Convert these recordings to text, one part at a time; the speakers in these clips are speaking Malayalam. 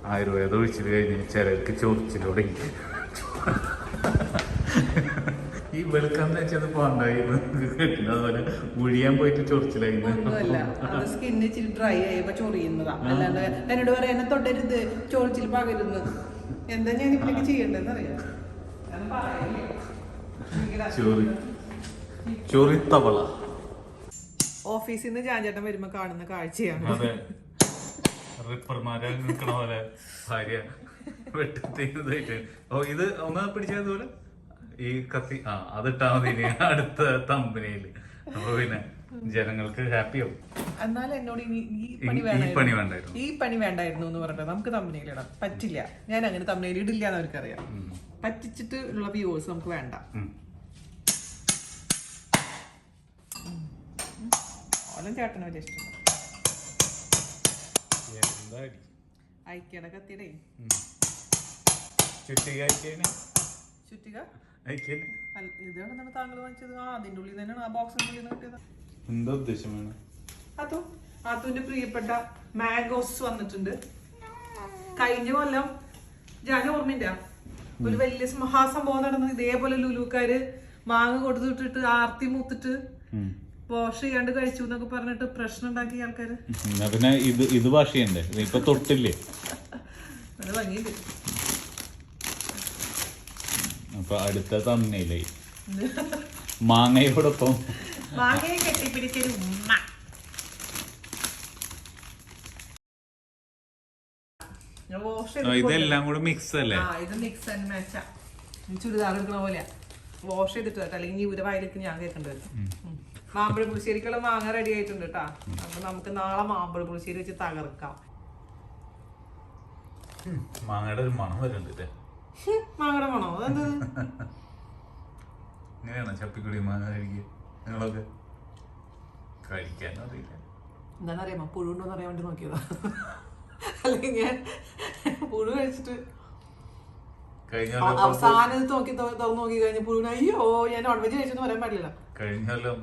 ആയുർവേദം ഒഴിച്ചിട്ട് കഴിഞ്ഞ് ചിലർക്ക് ചൊറിച്ചിൽ തുടങ്ങി. ഈ വെളുക്കാന്ന് വെച്ചത് പോണ്ടായിരുന്നു കേട്ടില്ല. അതുപോലെ ഒഴിയാൻ പോയിട്ട് ചൊറിച്ചിലായിരുന്നു. സ്കിന്ന് ഇച്ചിരി ഡ്രൈ ആയപ്പോ ചൊറിയുന്നതാ. അല്ലാണ്ട് എന്നോട് പറയാ എന്നെ തൊട്ടരുത്, ചൊറിച്ചിൽ പകരുന്നു. എന്താ ഞാൻ ഇപ്പോഴേക്ക് ചെയ്യണ്ടെന്ന് അറിയാം. ചൊറിത്തവള ഓഫീസിൽ നിന്ന് ജാൻചേട്ടൻ വരുമ്പോ കാണുന്ന കാഴ്ചയാണ്. അതെ, റിപ്പർമാരെ നിൽക്കണ പോലെ ഭാര്യ വെട്ടിട്ട്. ഓ, ഇത് ഒന്ന് പിടിച്ചതുപോലെ ഈ കത്തി അതിട്ടാ മതി ഇനി അടുത്ത തമ്പനയില്. അപ്പൊ പിന്നെ ജനങ്ങൾക്ക് ഹാപ്പിയാവും. എന്നാലും എന്നോട് ഈ പണി വേണ്ടായിരുന്നു എന്ന് പറഞ്ഞിട്ട് നമുക്ക് തമ്പനയിലിടാം. പറ്റില്ല, ഞാൻ അങ്ങനെ തമ്പനയിൽ ഇടില്ല എന്ന് അവർക്കറിയാം. പറ്റിച്ചിട്ട് ഉള്ള വ്യൂവേഴ്സ് നമുക്ക് വേണ്ട. ഓലം ചേട്ടന് വലിയ ഇഷ്ടം. അയക്കണ കത്തിയുടെ ചുറ്റിക ഇതാണ് താങ്കൾ വാങ്ങിച്ചത്. അതിന്റെ ഉള്ളിൽ തന്നെയാണ്, ആ ബോക്സിന്റെ ഉള്ളിൽ നിന്ന് കിട്ടിയത്. എന്താ ഉദ്ദേശമാണ്? അതുന്റെ പ്രിയപ്പെട്ട മാംഗോസ് വന്നിട്ടുണ്ട്. കഴിഞ്ഞ കൊല്ലം ഞാൻ ഓർമ്മയില്ല, ഒരു വലിയ മഹാസംഭവം നടന്നത്. ഇതേപോലെ ലുലുക്കാര് മാങ്ങ കൊടുത്തിട്ടിട്ട് ആർത്തി മൂത്തിട്ട് വാഷ് ചെയ്യാണ്ട് കഴിച്ചു എന്നൊക്കെ പറഞ്ഞിട്ട് പ്രശ്നം ഉണ്ടാക്കി ആൾക്കാര്. പിന്നെ ഇത് വാഷ് ചെയ്യണ്ടേ? ഇപ്പൊ തൊട്ടില്ലേ? അത് ഭംഗിയില്ല. അപ്പൊ അടുത്ത തമ്മിലേ മാങ്ങയോടൊപ്പം മാങ്ങയെ കെട്ടിപ്പിടിച്ചൊരു ഉമ്മ. ഇതെല്ലാം കൂടെ മിക്സ് അല്ലേ? ഇത് മിക്സ് ആൻഡ് മാച്ചാ. ചുരിദാർ എടുക്കണ പോലെയാ. വാഷ് ചെയ്തിട്ട് കേട്ടോ, അല്ലെങ്കിൽ ഇവര് വായിലേക്ക് ഞാൻ കേൾക്കേണ്ടി വരും. മാമ്പഴ പുളിശ്ശേരിക്കുള്ള മാങ്ങ റെഡി ആയിട്ടുണ്ട് കേട്ടാ. അപ്പൊ നമുക്ക് നാളെ മാമ്പഴ പുളിശ്ശേരി വെച്ച് തകർക്കാം. മാങ്ങയുടെ ഒരു മണം വരുന്നുണ്ട്. മാങ്ങയുടെ മണോ? അതെന്ത് ഇങ്ങനെയാണോ ചപ്പിക്കുടി മാങ്ങ കഴിക്കുക? നിങ്ങളൊക്കെ കഴിക്കാനും അറിയില്ല. എന്താണെന്നറിയാമോ? പുഴു ഉണ്ടോന്ന് അറിയാൻ വേണ്ടി നോക്കിയതാ. അല്ലെങ്കിൽ ഞാൻ പുഴു കഴിച്ചിട്ട് അവസാനം നോക്കി കഴിഞ്ഞ പുഴുവിന് അയ്യോ ഞാൻ നോൺ വെജ് കഴിച്ചെന്ന് പറയാൻ പാടില്ല. കഴിഞ്ഞാലും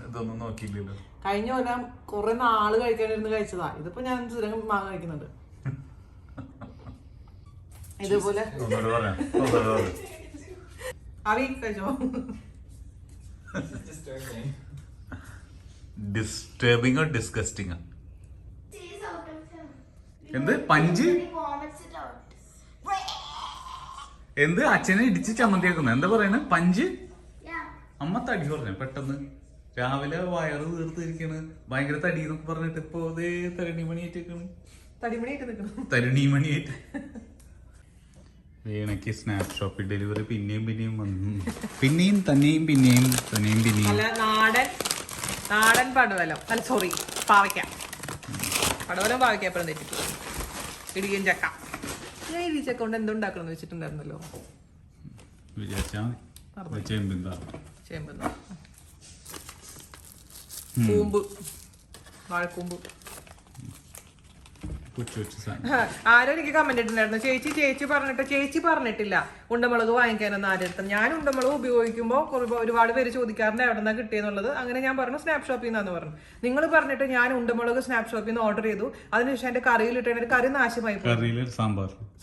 ഇതൊന്നും നോക്കിയില്ലല്ലോ. കഴിഞ്ഞ കൊല്ലം കുറെ നാള് കഴിക്കാനിരുന്ന് കഴിച്ചതാ. ഇതിപ്പോ ഞാൻ സ്ഥിരം മാങ്ങ കഴിക്കുന്നുണ്ട്. ഇതുപോലെ കഴിച്ചോ? Disturbing disgusting. എന്ത് പഞ്ച്? എന്ത് അച്ഛനെ ഇടിച്ച് ചമ്മന്തിയാക്കുന്ന? എന്താ പറയുന്നത്? പഞ്ച്? അമ്മ തടി പറഞ്ഞു പെട്ടെന്ന്. രാവിലെ വയറ് തീർത്തിരിക്കണ്, ഭയങ്കര തടി എന്നൊക്കെ പറഞ്ഞിട്ട് ഇപ്പൊ അതേ തരുണിമണിയായിട്ട് തരുണിമണിയായിട്ട്. വീണയ്ക്ക് സ്നാപ്ഷോപ്പിൽ ഡെലിവറി പിന്നെയും വന്നു. പിന്നെയും നാടൻ പടവലം. അല്ല സോറി, പാവയ്ക്ക. പടവലം പാവയ്ക്ക എപ്പോഴും തെറ്റിട്ടു. ഇടിയൻ ചക്ക. ഞാൻ ഇടി ചക്ക കൊണ്ട് എന്തുണ്ടാക്കണം വെച്ചിട്ടുണ്ടായിരുന്നല്ലോ. ചേമ്പ്, കൂമ്പ്, വാഴക്കൂമ്പ്. ആരും എനിക്ക് കമന്റ് ഇട്ടിട്ടുണ്ടായിരുന്നു, ചേച്ചി പറഞ്ഞിട്ടില്ല ഉണ്ടമുളക് വാങ്ങിക്കാനൊന്നും ആരെടുത്തും. ഞാൻ ഉണ്ടമുളക് ഉപയോഗിക്കുമ്പോൾ ഒരുപാട് പേര് ചോദിക്കാറുണ്ട് എവിടെ നിന്നാ കിട്ടിയെന്നുള്ളത്. അങ്ങനെ ഞാൻ പറഞ്ഞു സ്നാപ്പ് ഷോപ്പിൽ നിന്നാന്ന് പറഞ്ഞു. നിങ്ങൾ പറഞ്ഞിട്ട് ഞാൻ ഉണ്ടമുളക് സ്നാപ്പ് ഷോപ്പിൽ നിന്ന് ഓർഡർ ചെയ്തു. അതിനുശേഷം എന്റെ കറിയിലിട്ട് കറി നാശമായി പോയി.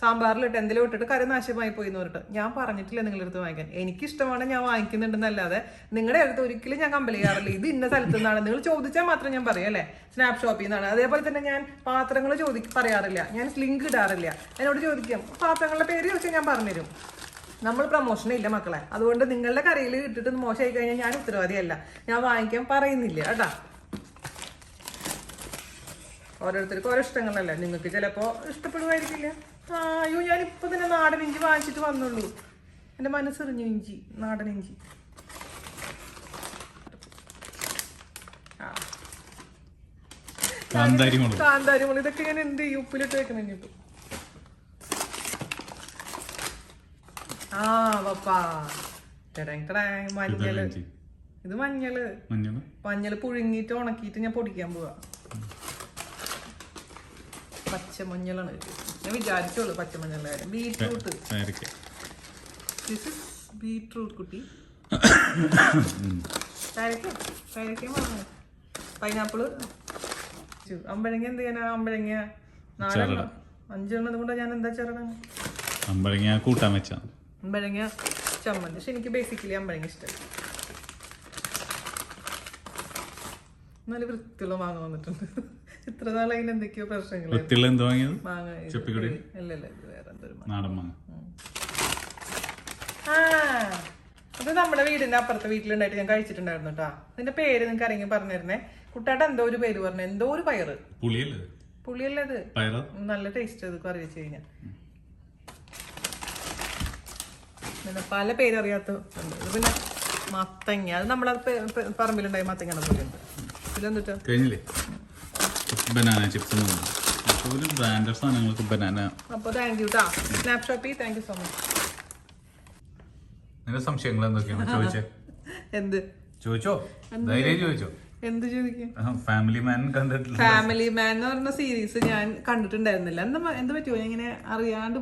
സാമ്പാറിലിട്ട് എന്തെങ്കിലും ഇട്ടിട്ട് കറി നാശമായി പോയി എന്ന് പറഞ്ഞിട്ട് ഞാൻ പറഞ്ഞിട്ടില്ല നിങ്ങളുടെ അടുത്ത് വാങ്ങിക്കാൻ. എനിക്കിഷ്ടമാണ്, ഞാൻ വാങ്ങിക്കുന്നുണ്ടെന്നല്ലാതെ നിങ്ങളുടെ അടുത്ത് ഒരിക്കലും ഞാൻ കമ്പൽ ചെയ്യാറില്ല. ഇത് ഇന്ന സ്ഥലത്തു നിന്നാണ് നിങ്ങൾ ചോദിച്ചാൽ മാത്രം ഞാൻ പറയാം അല്ലേ സ്നാപ്പ് ഷോപ്പിൽ നിന്നാണ്. അതേപോലെ തന്നെ ഞാൻ പാത്രങ്ങൾ പറയാറില്ല, ഞാൻ ലിങ്ക് ഇടാറില്ല. എന്നോട് ചോദിക്കും പാത്രങ്ങളുടെ പേര് ചോദിച്ചാൽ ഞാൻ പറഞ്ഞുതരും. നമ്മൾ പ്രൊമോഷൻ ഇല്ല മക്കളെ. അതുകൊണ്ട് നിങ്ങളുടെ കറിയിൽ ഇട്ടിട്ട് മോശമായി കഴിഞ്ഞാൽ ഞാൻ ഉത്തരവാദിയല്ല, ഞാൻ വാങ്ങിക്കാൻ പറയുന്നില്ല കേട്ടാ. ഓരോരുത്തർക്കും ഓരോ ഇഷ്ടങ്ങളല്ലേ. നിങ്ങൾക്ക് ചിലപ്പോൾ ഇഷ്ടപ്പെടുമായിരിക്കില്ല. അയ്യോ ഞാനിപ്പോൾ തന്നെ നാടൻ ഇഞ്ചി വാങ്ങിച്ചിട്ട് വന്നുള്ളൂ. എൻ്റെ മനസ്സറിഞ്ഞു ഇഞ്ചി, നാടൻ ഇഞ്ചി. കാന്താരിമുളക് ഇതൊക്കെ ഞാൻ എന്ത് ചെയ്യും? ഉപ്പിലിട്ട് വെക്കണം. ഇനിയിപ്പോ മഞ്ഞള്, ഇത് മഞ്ഞള് പുഴുങ്ങിയിട്ട് ഉണക്കിയിട്ട് ഞാൻ പൊടിക്കാൻ പോവാ. പച്ചമഞ്ഞളാണ് ഞാൻ വിചാരിച്ചോളൂ. പച്ചമഞ്ഞളുടെ കാര്യം. ബീട്രൂട്ട് കുട്ടി, പൈനാപ്പിള്, അമ്പഴങ്ങ. എന്ത് ചെയ്യാനാ? അമ്പഴങ്ങ നാടൻ 5 കൊണ്ട് ഞാൻ എന്താ ചേർക്കണം? അമ്പഴങ്ങ കൂട്ടാൻ വെച്ചാ അമ്പഴങ്ങ ചമ്മന്തി. പക്ഷെ എനിക്ക് ബേസിക്കലി അമ്പഴങ്ങ ഇഷ്ടമല്ല. നല്ല വൃത്തിയുള്ള മാങ്ങ വന്നിട്ടുണ്ട്. ഇത്ര നാളെ അതിന് എന്തൊക്കെയോ പ്രശ്നങ്ങൾ. വൃത്തിയുള്ള എന്തോ വാങ്ങിയത്? മാങ്ങ ചെപ്പിക്കുടി അല്ലല്ല, ഇത് വേറെ എന്തൊരു മാങ്ങ. നാടൻ മാങ്ങ. ആ, അത് നമ്മുടെ വീടിന്റെ അപ്പുറത്തെ വീട്ടിലുണ്ടായിട്ട് ഞാൻ കഴിച്ചിട്ടുണ്ടായിരുന്നു കേട്ടാ. അതിന്റെ പേര് നിങ്ങൾക്ക് അറിയെങ്കിൽ പറഞ്ഞിരുന്നേ. കുട്ടാട്ട് എന്തോ ഒരു പേര് പറഞ്ഞു, എന്തോ ഒരു പയറ്. പുളിയല്ലേ അത്? നല്ല ടേസ്റ്റ് അത് കറി വെച്ച് കഴിഞ്ഞാൽ. പല പേരറിയാത്ത ഉണ്ട്. പിന്നെ മത്തങ്ങ, അത് നമ്മളെ പറമ്പിലുണ്ടായി മത്തങ്ങ പോലെ ഉണ്ട്. ഇതിലെന്തിട്ടാ കഴിഞ്ഞില്ലേ? Banana chips. അപ്പൊ താങ്ക് യു ട്ടാ Snapshoppy. Thank you so much. നിന്റെ സംശയങ്ങൾ എന്തൊക്കെയാണ് ചോദിച്ചേ? എന്ത് ചോദിച്ചോ? ധൈര്യം ചോദിച്ചോ. എന്ത് ചോദിക്കും? ഫാമിലി മാൻ കണ്ടിട്ടില്ല? ഫാമിലി മാൻ എന്ന് പറഞ്ഞ സീരീസ് ഞാൻ കണ്ടിട്ടുണ്ടായിരുന്നില്ല. എന്ത് പറ്റുമോ? ഞാൻ ഇങ്ങനെ അറിയാണ്ട്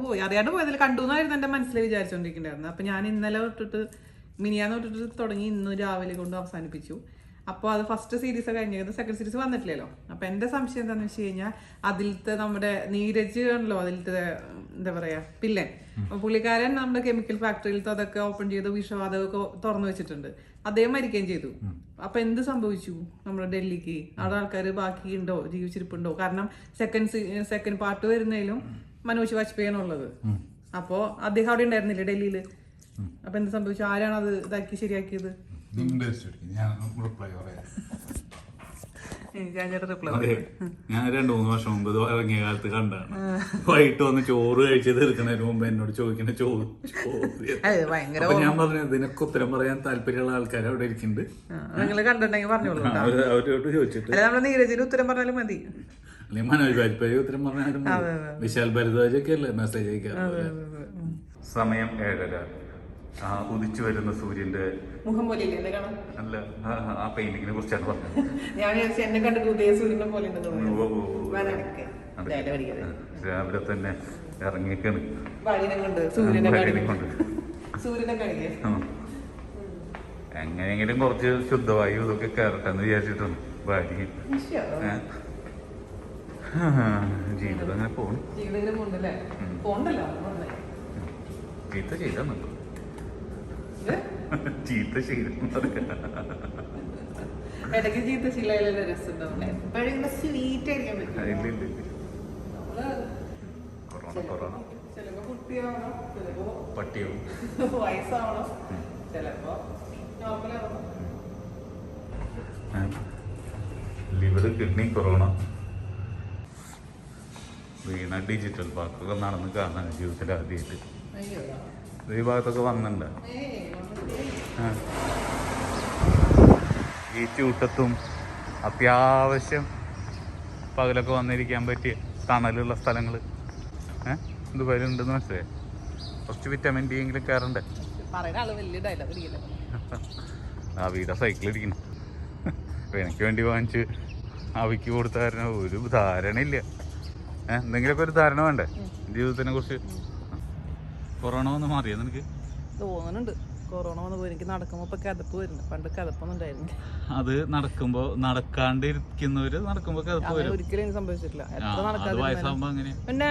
പോയതിൽ കണ്ടു എന്നായിരുന്നു എന്റെ മനസ്സിൽ വിചാരിച്ചോണ്ടിരിക്കണ്ടായിരുന്നു. അപ്പൊ ഞാൻ ഇന്നലെ തൊട്ടിട്ട് മിനിയാന്ന് തൊട്ടിട്ട് തുടങ്ങി, ഇന്ന് രാവിലെ കൊണ്ട് അവസാനിപ്പിച്ചു. അപ്പോൾ അത് ഫസ്റ്റ് സീരീസ് കഴിഞ്ഞത്, സെക്കൻഡ് സീരീസ് വന്നിട്ടില്ലല്ലോ. അപ്പൊ എന്റെ സംശയം എന്താണെന്ന് വെച്ച് കഴിഞ്ഞാൽ, അതിലത്തെ നമ്മുടെ നീരജ് ആണല്ലോ അതിലത്തെ എന്താ പറയാ പില്ലൻ. പുള്ളിക്കാരൻ നമ്മുടെ കെമിക്കൽ ഫാക്ടറിയിലത്തെ അതൊക്കെ ഓപ്പൺ ചെയ്ത് വിഷവാതകമൊക്കെ തുറന്നു വെച്ചിട്ടുണ്ട്. അദ്ദേഹം മരിക്കുകയും ചെയ്തു. അപ്പൊ എന്ത് സംഭവിച്ചു നമ്മുടെ ഡൽഹിക്ക്? അവിടെ ആൾക്കാർ ബാക്കിയുണ്ടോ, ജീവിച്ചിരിപ്പുണ്ടോ? കാരണം സെക്കൻഡ് പാർട്ട് വരുന്നതിലും മനോജ് വാജ്പേയി ആണുള്ളത്. അപ്പോ അദ്ദേഹം അവിടെ ഉണ്ടായിരുന്നില്ലേ ഡൽഹിയില്? അപ്പൊ എന്ത് സംഭവിച്ചു? ആരാണ് അത് ഇതാക്കി ശരിയാക്കിയത്? ഞാൻ 2-3 വർഷം മുമ്പ് ഇറങ്ങിയ കാലത്ത് കണ്ടാണ്. വൈകിട്ട് വന്ന് ചോറ് കഴിച്ച് തീർക്കുന്നതിന് മുമ്പ് എന്നോട് ചോദിക്കുന്ന ചോറ്. ഞാൻ പറഞ്ഞു ഇതിനൊക്കെ ഉത്തരം പറയാൻ താല്പര്യമുള്ള ആൾക്കാർ അവിടെ ഇരിക്കുന്നുണ്ട്, നിങ്ങൾ കണ്ടിട്ടുണ്ടെങ്കിൽ പറഞ്ഞോളൂ. അവരോട് ചോദിച്ചിട്ട് നമ്മള് നീരജിന് ഉത്തരം പറഞ്ഞാലും മതി. അല്ലെങ്കിൽ മനോജ് വാജ്പേയി ഉത്തരം പറഞ്ഞാലും വിശാൽ ഭരദ്വാജ് ഒക്കെ അല്ലേ മെസ്സേജ് അയക്കാറ്. സമയം 7:30. ഉദിച്ചു വരുന്ന സൂര്യന്റെ മുഖം പോലെ അല്ല, ആ പെയിന്റിങ്ങിനെ കുറിച്ചാണ് പറഞ്ഞത്. രാവിലെ തന്നെ ഇറങ്ങിയേക്കാണ് എങ്ങനെയെങ്കിലും കുറച്ച് ശുദ്ധവായു ഇതൊക്കെ കയറട്ടെന്ന് വിചാരിച്ചിട്ടുണ്ട് ഭാര്യ. ജീവിതം അങ്ങനെ പോകണം. ചീത്ത ചെയ്താ നിൽക്കും. ചീത്ത ശീലം ഇടയ്ക്ക് ചീത്ത ശീലയിലെ രസം കൊറോണ ചിലപ്പോ കുട്ടിയാവണം, ചിലപ്പോ പട്ടിയാവും, വയസ്സാവണം, ചിലപ്പോ നോർമലാവണം. Liver, kidney, corona. വീണ ഡിജിറ്റൽ പാർക്കൊക്കെ നടന്ന് കാണാൻ ജീവിതത്തിൽ ആദ്യമായിട്ട് ഈ ഭാഗത്തൊക്കെ വന്നിട്ടുണ്ട്. ഈ ചൂട്ടത്തും അത്യാവശ്യം പകലൊക്കെ വന്നിരിക്കാൻ പറ്റിയ തണലുള്ള സ്ഥലങ്ങൾ ദുബായിൽ ഉണ്ടെന്ന് മനസ്സിലായി. കുറച്ച് വിറ്റാമിൻ ഡി എങ്കിലും കയറണ്ടേ. ആ വീടാ സൈക്കിൾ ഇരിക്കുന്നു. എനിക്ക് വേണ്ടി വാങ്ങിച്ച് അവയ്ക്ക് കൊടുത്ത കാരണം ഒരു ധാരണയില്ല. എന്തെങ്കിലുമൊക്കെ ഒരു ധാരണ വേണ്ടേ ജീവിതത്തിനെ കുറിച്ച്. കൊറോണ വന്ന് മാറിയോ നിനക്ക്? തോന്നുന്നുണ്ട് കൊറോണ വന്ന് പോയി. എനിക്ക് നടക്കുമ്പോ ഇപ്പൊ കിതപ്പ് വരുന്നു. പണ്ട് കിതപ്പൊന്നും ഉണ്ടായിരുന്നു. അത് നടക്കുമ്പോ നടക്കാണ്ടിരിക്കുന്നവര് നടക്കുമ്പോ കിതപ്പ് വരും. ഒരിക്കലും എനിക്ക് സംഭവിച്ചിട്ടില്ല. പിന്നെ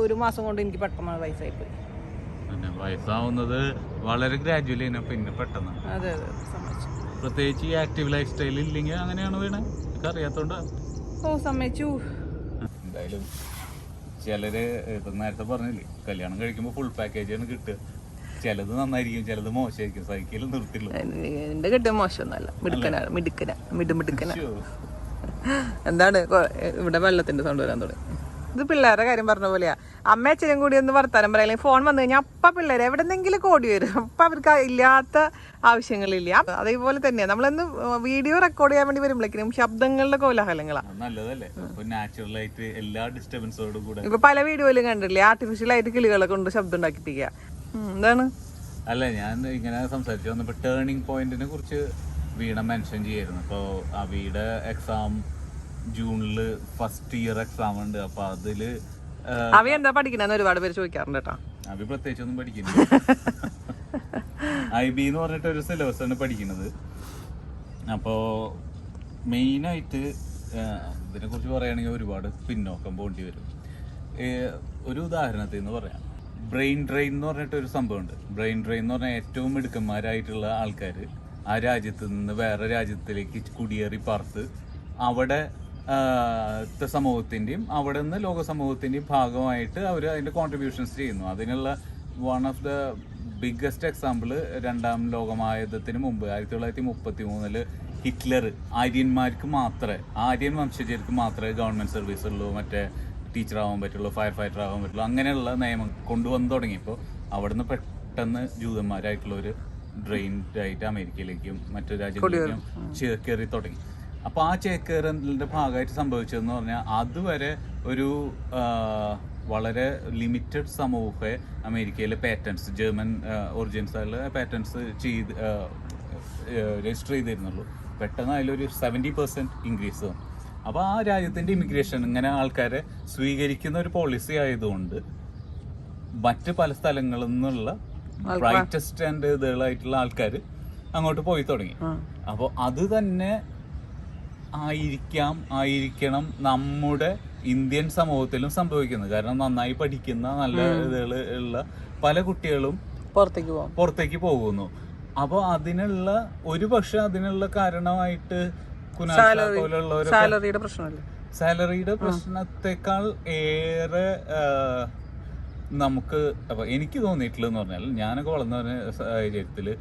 ഒരു മാസം കൊണ്ട് എനിക്ക് പെട്ടെന്ന് വയസ്സായിപ്പോയി. പിന്നെ വയസ്സാവുന്നത് വളരെ ഗ്രാജുവലി, പിന്നെ പെട്ടെന്ന്. അതെ അതെ, സമ്മതിച്ചു. പ്രത്യേകിച്ച് ഈ ആക്റ്റീവ് ലൈഫ് സ്റ്റൈൽ ഇല്ലെങ്കിൽ അങ്ങനെയാണ് വീണേ. എനിക്ക് അറിയാത്തോണ്ടാ. സമ്മതിച്ചു. എന്തായാലും ചിലര് ഇപ്പൊ നേരത്തെ പറഞ്ഞില്ലേ, കല്യാണം കഴിക്കുമ്പോ ഫുൾ പാക്കേജാണ് കിട്ടുക. ചിലത് നന്നായിരിക്കും, ചിലത് മോശമായിരിക്കും. സൈക്കിൾ നിർത്തില്ല. എന്റെ കിട്ടിയ മോശമൊന്നുമല്ല, മിടുക്കന. എന്താണ് ഇവിടെ വെള്ളത്തിന്റെ സൗണ്ട് വരാൻ തുടങ്ങി. ഇത് പിള്ളേരുടെ കാര്യം പറഞ്ഞ പോലെയാ. അമ്മ അച്ഛനും കൂടി ഒന്ന് വർത്താനം പറയാം, അല്ലെങ്കിൽ ഫോൺ വന്നു കഴിഞ്ഞാൽ അപ്പ പിള്ളേർ എവിടെന്നെങ്കിലും ഓടി വരും. അപ്പൊ അവർക്ക് ഇല്ലാത്ത ആവശ്യങ്ങളില്ല. അതേപോലെ തന്നെയാ നമ്മളൊന്ന് വീഡിയോ റെക്കോർഡ് ചെയ്യാൻ വേണ്ടി വരുമ്പോഴേക്കും ശബ്ദങ്ങളുടെ കോലാഹലങ്ങളാണ്. ഇപ്പൊ പല വീഡിയോയിലും കണ്ടില്ലേ, ആർട്ടിഫിഷ്യൽ ആയിട്ട് കിളികളെ കൊണ്ട് ശബ്ദം ഉണ്ടാക്കിപ്പിക്കുക. എന്താണ്? അല്ല, ഞാൻ ഇങ്ങനെ സംസാരിച്ചു വന്നപ്പോ ടേണിംഗ് പോയിന്റിനെ കുറിച്ച് വീണ മെൻഷൻ ചെയ്യായിരുന്നു. ഇപ്പൊ അവിയുടെ എക്സാം ജൂണില് ഫസ്റ്റ് ഇയർ എക്സാം ഉണ്ട്. അപ്പൊ അതില് അവ എന്താ പഠിക്കണെന്ന് ഒരുപാട് പേര് ചോദിക്കാറുണ്ട് കേട്ടോ. അവി പ്രത്യേകിച്ചൊന്നും പഠിക്കുന്നില്ല. IB എന്ന് പറഞ്ഞിട്ട് ഒരു സിലബസ് ആണ് പഠിക്കുന്നത്. അപ്പോ മെയിനായിട്ട് ഇതിനെ കുറിച്ച് പറയുകയാണെങ്കിൽ ഒരുപാട് പിന്നോക്കം പോകേണ്ടി വരും. ഒരു ഉദാഹരണത്തിൽ നിന്ന് പറയാം. ബ്രെയിൻ ഡ്രെയിൻ എന്ന് പറഞ്ഞിട്ട് ഒരു സംഭവമുണ്ട്. ബ്രെയിൻ ഡ്രെയിൻ എന്ന് പറഞ്ഞാൽ ഏറ്റവും മിടുക്കന്മാരായിട്ടുള്ള ആൾക്കാർ ആ രാജ്യത്ത് നിന്ന് വേറെ രാജ്യത്തിലേക്ക് കുടിയേറി പാർത്ത് അവിടെ സമൂഹത്തിൻ്റെയും അവിടെ നിന്ന് ലോക സമൂഹത്തിൻ്റെയും ഭാഗമായിട്ട് അവർ അതിൻ്റെ കോൺട്രിബ്യൂഷൻസ് ചെയ്യുന്നു. അതിനുള്ള one of the biggest example രണ്ടാം ലോകമഹായുദ്ധത്തിന് മുമ്പ് 1933 ഹിറ്റ്ലർ ആര്യന്മാർക്ക് മാത്രമേ, ആര്യൻ വംശജർക്ക് മാത്രമേ ഗവൺമെൻറ് സർവീസുള്ളൂ, മറ്റേ ടീച്ചറാവാൻ പറ്റുള്ളൂ, ഫയർ ഫൈറ്റർ ആവാൻ പറ്റുള്ളൂ, അങ്ങനെയുള്ള നിയമം കൊണ്ടുവന്ന് തുടങ്ങിയപ്പോൾ അവിടുന്ന് പെട്ടെന്ന് ജൂതന്മാരായിട്ടുള്ളവർ ഡ്രെയിൻഡായിട്ട് അമേരിക്കയിലേക്കും മറ്റു രാജ്യങ്ങളിലേക്കും ചേക്കേറി തുടങ്ങി. അപ്പോൾ ആ ചേക്കേറലിൻ്റെ ഭാഗമായിട്ട് സംഭവിച്ചതെന്ന് പറഞ്ഞാൽ അതുവരെ ഒരു വളരെ ലിമിറ്റഡ് സമൂഹത്തെ അമേരിക്കയിലെ പാറ്റൻസ്, ജർമ്മൻ ഒറിജിൻസുള്ള പാറ്റൻസ് രജിസ്റ്റർ ചെയ്തിരുന്നുള്ളൂ. പെട്ടെന്ന് അതിലൊരു 70% ഇൻക്രീസ് വന്നു. അപ്പോൾ ആ രാജ്യത്തിൻ്റെ ഇമിഗ്രേഷൻ ഇങ്ങനെ ആൾക്കാരെ സ്വീകരിക്കുന്ന ഒരു പോളിസി ആയതുകൊണ്ട് മറ്റ് പല സ്ഥലങ്ങളിൽ നിന്നുള്ള ബ്രൈറ്റസ്റ്റ് ആൻഡ് ഇതുകളായിട്ടുള്ള ആൾക്കാർ അങ്ങോട്ട് പോയി തുടങ്ങി. അപ്പോൾ അത് തന്നെ ആയിരിക്കണം നമ്മുടെ ഇന്ത്യൻ സമൂഹത്തിലും സംഭവിക്കുന്നത്. കാരണം നന്നായി പഠിക്കുന്ന നല്ല ഇതുകൾ ഉള്ള പല കുട്ടികളും പുറത്തേക്ക് പോകുന്നു. അപ്പോൾ അതിനുള്ള ഒരുപക്ഷെ അതിനുള്ള കാരണമായിട്ട് സാലറിയുടെ പ്രശ്നത്തെക്കാൾ ഏറെ നമുക്ക് അപ്പൊ എനിക്ക് തോന്നിയിട്ടുള്ളതെന്ന് പറഞ്ഞാൽ, ഞാനൊക്കെ വളർന്ന സാഹചര്യത്തില്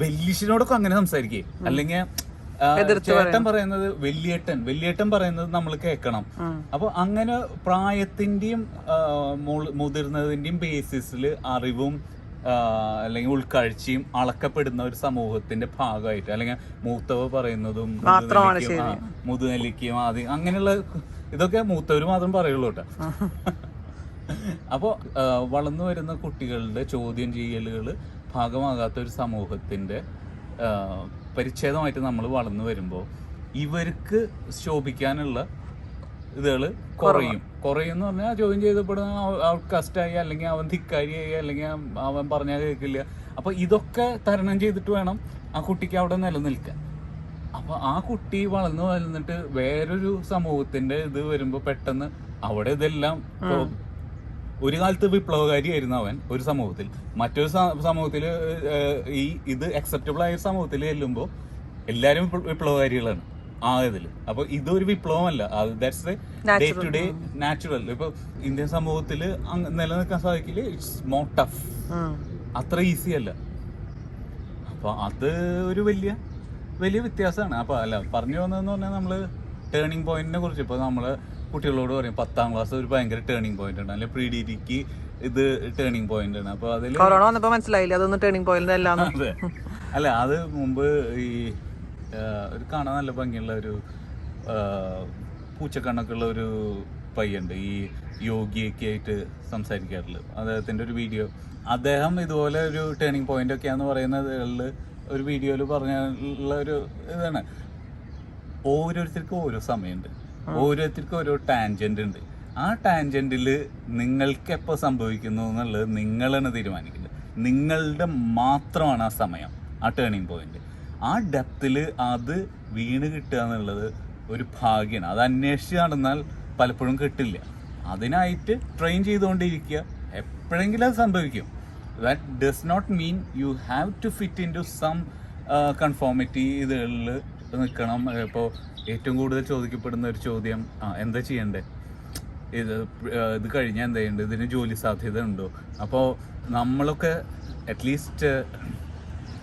വല്യച്ഛനോടൊക്കെ അങ്ങനെ സംസാരിക്കേ, അല്ലെങ്കിൽ ചേട്ടൻ പറയുന്നത് വലിയേട്ടൻ പറയുന്നത് നമ്മൾ കേൾക്കണം. അപ്പൊ അങ്ങനെ പ്രായത്തിന്റെയും മുതിർന്നതിന്റെയും ബേസിസിൽ അറിവും അല്ലെങ്കിൽ ഉൾക്കാഴ്ചയും അളക്കപ്പെടുന്ന ഒരു സമൂഹത്തിന്റെ ഭാഗമായിട്ട്, അല്ലെങ്കിൽ മൂത്തവ പറയുന്നതും മുതുനെല്ലിക്കും ആദ്യം അങ്ങനെയുള്ള ഇതൊക്കെ മൂത്തവർ മാത്രം പറയുള്ളൂ കേട്ടോ. അപ്പോൾ വളർന്നു വരുന്ന കുട്ടികളുടെ ചോദ്യം ചെയ്യലുകൾ ഭാഗമാകാത്ത ഒരു സമൂഹത്തിന്റെ പരിച്ഛേദമായിട്ട് നമ്മൾ വളർന്നു വരുമ്പോൾ ഇവർക്ക് ശോഭിക്കാനുള്ള ഇതുകൾ കുറയും എന്ന് പറഞ്ഞാൽ ചോദ്യം ചെയ്തപ്പെടുന്ന ഔട്ട്കാസ്റ്റായി, അല്ലെങ്കിൽ അവൻ ധിക്കാരിയായി, അല്ലെങ്കിൽ അവൻ പറഞ്ഞാൽ കേൾക്കില്ല. അപ്പോൾ ഇതൊക്കെ തരണം ചെയ്തിട്ട് വേണം ആ കുട്ടിക്ക് അവിടെ നിലനിൽക്കാൻ. അപ്പോൾ ആ കുട്ടി വളർന്നിട്ട് വേറൊരു സമൂഹത്തിന്റെ ഇത് വരുമ്പോൾ പെട്ടെന്ന് അവിടെ ഇതെല്ലാം ഒരു കാലത്ത് വിപ്ലവകാരിയായിരുന്നു അവൻ ഒരു സമൂഹത്തിൽ, മറ്റൊരു സമൂഹത്തിൽ ഇത് അക്സെപ്റ്റബിൾ ആയ സമൂഹത്തിൽ ചെല്ലുമ്പോൾ എല്ലാവരും വിപ്ലവകാരികളാണ് ആ ഇതിൽ. അപ്പൊ ഇതൊരു വിപ്ലവമല്ല, that's day to day natural. ഇപ്പൊ ഇന്ത്യൻ സമൂഹത്തിൽ നിലനിൽക്കാൻ സാധിക്കില്ല, ഇറ്റ്സ് മോർ ടഫ്, അത്ര ഈസി അല്ല. അപ്പൊ അത് ഒരു വലിയ വ്യത്യാസമാണ്. അപ്പൊ അല്ല പറഞ്ഞു വന്നതെന്ന് പറഞ്ഞാൽ നമ്മള് ടേണിംഗ് പോയിന്റിനെ കുറിച്ച് ഇപ്പൊ നമ്മള് കുട്ടികളോട് പറയും 10ാം ക്ലാസ് ഒരു ഭയങ്കര ടേണിംഗ് പോയിന്റ് ആണ്, അല്ലെങ്കിൽ പ്രീ ഡിഗ്രിക്ക് ഇത് ടേണിംഗ് പോയിന്റ് ആണ്. അപ്പൊ അതിൽ മനസ്സിലായില്ല അതൊന്നും ടേണിംഗ് പോയിന്റ് അല്ല, അത് മുമ്പ് ഈ ഒരു കാണാൻ നല്ല ഭംഗിയുള്ള ഒരു പൂച്ചക്കണ്ണൊക്കെയുള്ള ഒരു പയ്യുണ്ട്, ഈ യോഗിയൊക്കെ ആയിട്ട് സംസാരിക്കാറുള്ളത്. അദ്ദേഹത്തിന്റെ ഒരു വീഡിയോ, അദ്ദേഹം ഇതുപോലെ ഒരു ടേണിംഗ് പോയിന്റ് ഒക്കെയാന്ന് പറയുന്നത് ഒരു വീഡിയോയിൽ പറഞ്ഞുള്ള ഒരു ഇതാണ്. ഓരോരുത്തർക്കും ഓരോ സമയമുണ്ട്, ഓരോരുത്തർക്കും ഓരോ ടാൻജന്റ് ഉണ്ട്. ആ ടാൻജന്റിൽ നിങ്ങൾക്ക് എപ്പോൾ സംഭവിക്കുന്നു എന്നുള്ളത് നിങ്ങളാണ് തീരുമാനിക്കുന്നത്. നിങ്ങളുടെ മാത്രമാണ് ആ സമയം, ആ ടേണിംഗ് പോയിന്റ്. ആ ഡെപ്തിൽ അത് വീണ് കിട്ടുക എന്നുള്ളത് ഒരു ഭാഗ്യമാണ്. അത് അന്വേഷിച്ച് നടന്നാൽ പലപ്പോഴും കിട്ടില്ല. അതിനായിട്ട് ട്രെയിൻ ചെയ്തുകൊണ്ടിരിക്കുക, എപ്പോഴെങ്കിലും അത് സംഭവിക്കും. That does not mean you have to fit into some conformity ഇതുകളിൽ നിൽക്കണം. ഇപ്പോൾ ഏറ്റവും കൂടുതൽ ചോദിക്കപ്പെടുന്ന ഒരു ചോദ്യം, എന്താ ചെയ്യണ്ടേ, ഇത് കഴിഞ്ഞാൽ എന്താ ചെയ്യണ്ടേ, ഇതിന് ജോലി സാധ്യത ഉണ്ടോ? അപ്പോൾ നമ്മളൊക്കെ അറ്റ്ലീസ്റ്റ്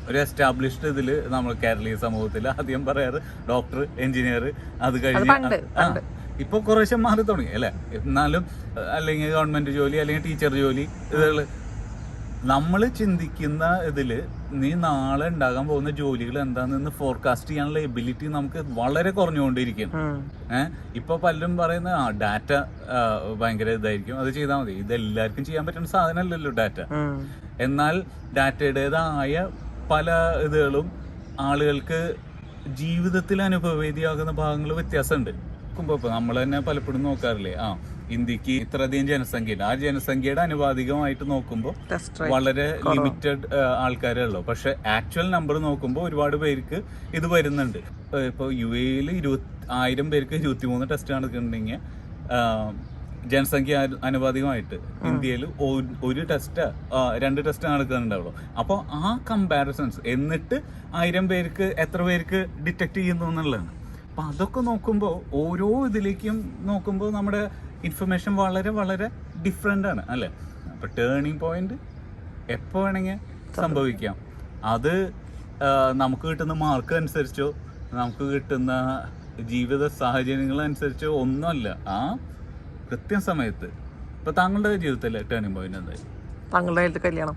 ഒരു എസ്റ്റാബ്ലിഷ്ഡ് ഇതിൽ നമ്മൾ കേരളീയ സമൂഹത്തിൽ ആദ്യം പറയാറ് ഡോക്ടർ, എഞ്ചിനീയർ, അത് കഴിഞ്ഞ് ഇപ്പോൾ കുറേശ്ശെ മാറി തുടങ്ങി അല്ലേ. എന്നാലും അല്ലെങ്കിൽ ഗവൺമെൻറ് ജോലി, അല്ലെങ്കിൽ ടീച്ചർ ജോലി, ഇതുകൾ നമ്മൾ ചിന്തിക്കുന്ന ഇതിൽ നീ നാളെ ഉണ്ടാകാൻ പോകുന്ന ജോലികൾ എന്താണെന്ന് ഫോർകാസ്റ്റ് ചെയ്യാനുള്ള എബിലിറ്റി നമുക്ക് വളരെ കുറഞ്ഞുകൊണ്ടിരിക്കുന്നു. ഇപ്പൊ പലരും പറയുന്ന ഡാറ്റ ഭയങ്കര ഇതായിരിക്കും, അത് ചെയ്താൽ മതി. ഇതെല്ലാവർക്കും ചെയ്യാൻ പറ്റുന്ന സാധനമല്ലല്ലോ ഡാറ്റ. എന്നാൽ ഡാറ്റയുടേതായ പല ഇതുകളും ആളുകൾക്ക് ജീവിതത്തിൽ അനുഭവവേദിയാകുന്ന ഭാഗങ്ങൾ വ്യത്യാസമുണ്ട്. ഇപ്പൊ നമ്മൾ തന്നെ പലപ്പോഴും നോക്കാറില്ലേ, ഇന്ത്യക്ക് ഇത്രയധികം ജനസംഖ്യയുണ്ട്, ആ ജനസംഖ്യയുടെ അനുപാതികമായിട്ട് നോക്കുമ്പോൾ വളരെ ലിമിറ്റഡ് ആൾക്കാരേ ഉള്ളൂ. പക്ഷെ ആക്ച്വൽ നമ്പർ നോക്കുമ്പോൾ ഒരുപാട് പേർക്ക് ഇത് വരുന്നുണ്ട്. ഇപ്പോൾ UAE 1000 പേർക്ക് 23 ടെസ്റ്റ് നടക്കുന്നുണ്ടെങ്കിൽ ജനസംഖ്യ അനുപാതികമായിട്ട് ഇന്ത്യയിൽ ഒരു ടെസ്റ്റ് 2 ടെസ്റ്റ് നടക്കുന്നുണ്ടാവുള്ളൂ. അപ്പോൾ ആ കമ്പാരിസൺസ് എന്നിട്ട് 1000 പേർക്ക് എത്ര പേർക്ക് ഡിറ്റക്ട് ചെയ്യുന്നു എന്നുള്ളതാണ്. അപ്പം അതൊക്കെ നോക്കുമ്പോൾ ഓരോ ഇതിലേക്കും നോക്കുമ്പോൾ നമ്മുടെ ഇൻഫർമേഷൻ വളരെ വളരെ ഡിഫറെൻ്റ് ആണ് അല്ലേ. അപ്പോൾ ടേണിംഗ് പോയിന്റ് എപ്പോൾ വേണമെങ്കിൽ സംഭവിക്കാം. അത് നമുക്ക് കിട്ടുന്ന മാർക്ക് അനുസരിച്ചോ നമുക്ക് കിട്ടുന്ന ജീവിത സാഹചര്യങ്ങളനുസരിച്ചോ ഒന്നുമല്ല. ആ കൃത്യസമയത്ത് ഇപ്പം താങ്കളുടെ ജീവിതത്തിലെ ടേണിംഗ് പോയിന്റ് എന്തായാലും താങ്കളുടെ കയ്യിലത്തെ കല്യാണം.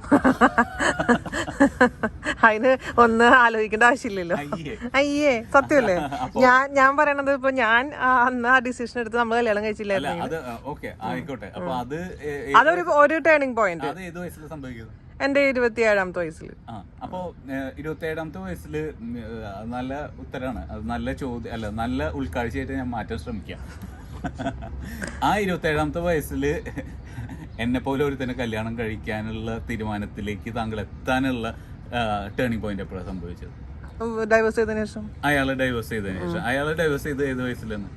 അതിന് ഒന്ന് ആലോചിക്കേണ്ട ആവശ്യമില്ലല്ലോ. അയ്യേ സത്യമല്ലേ. ഞാൻ പറയണത് ഇപ്പൊ ഞാൻ അന്ന് ആ ഡിസിഷൻ എടുത്ത് നമ്മൾ കല്യാണം കഴിച്ചില്ലായിരുന്നു. അതൊരു ടേണിംഗ് പോയിന്റ്. എന്റെ 27ാമത്തെ വയസ്സിൽ. അപ്പോ 27ാമത്തെ വയസ്സില് നല്ല ഉത്തരാണ് അത്. നല്ല ചോദ്യം അല്ല, നല്ല ഉൾക്കാഴ്ചയായിട്ട് ഞാൻ മാറ്റാൻ ശ്രമിക്കാം. ആ 27ാമത്തെ വയസ്സില് എന്നെ പോലെ ഒരു തന്നെ കല്യാണം കഴിക്കാനുള്ള തീരുമാനത്തിലേക്ക് താങ്കൾ എത്താനുള്ള ടേണിംഗ് പോയിന്റ് എപ്പോഴാണ് സംഭവിച്ചത്? ഡൈവേഴ്സ് ചെയ്തതിനു ശേഷം. അയാളെ ഡൈവേഴ്സ് ചെയ്ത് ഏത് വയസ്സിലാണ്?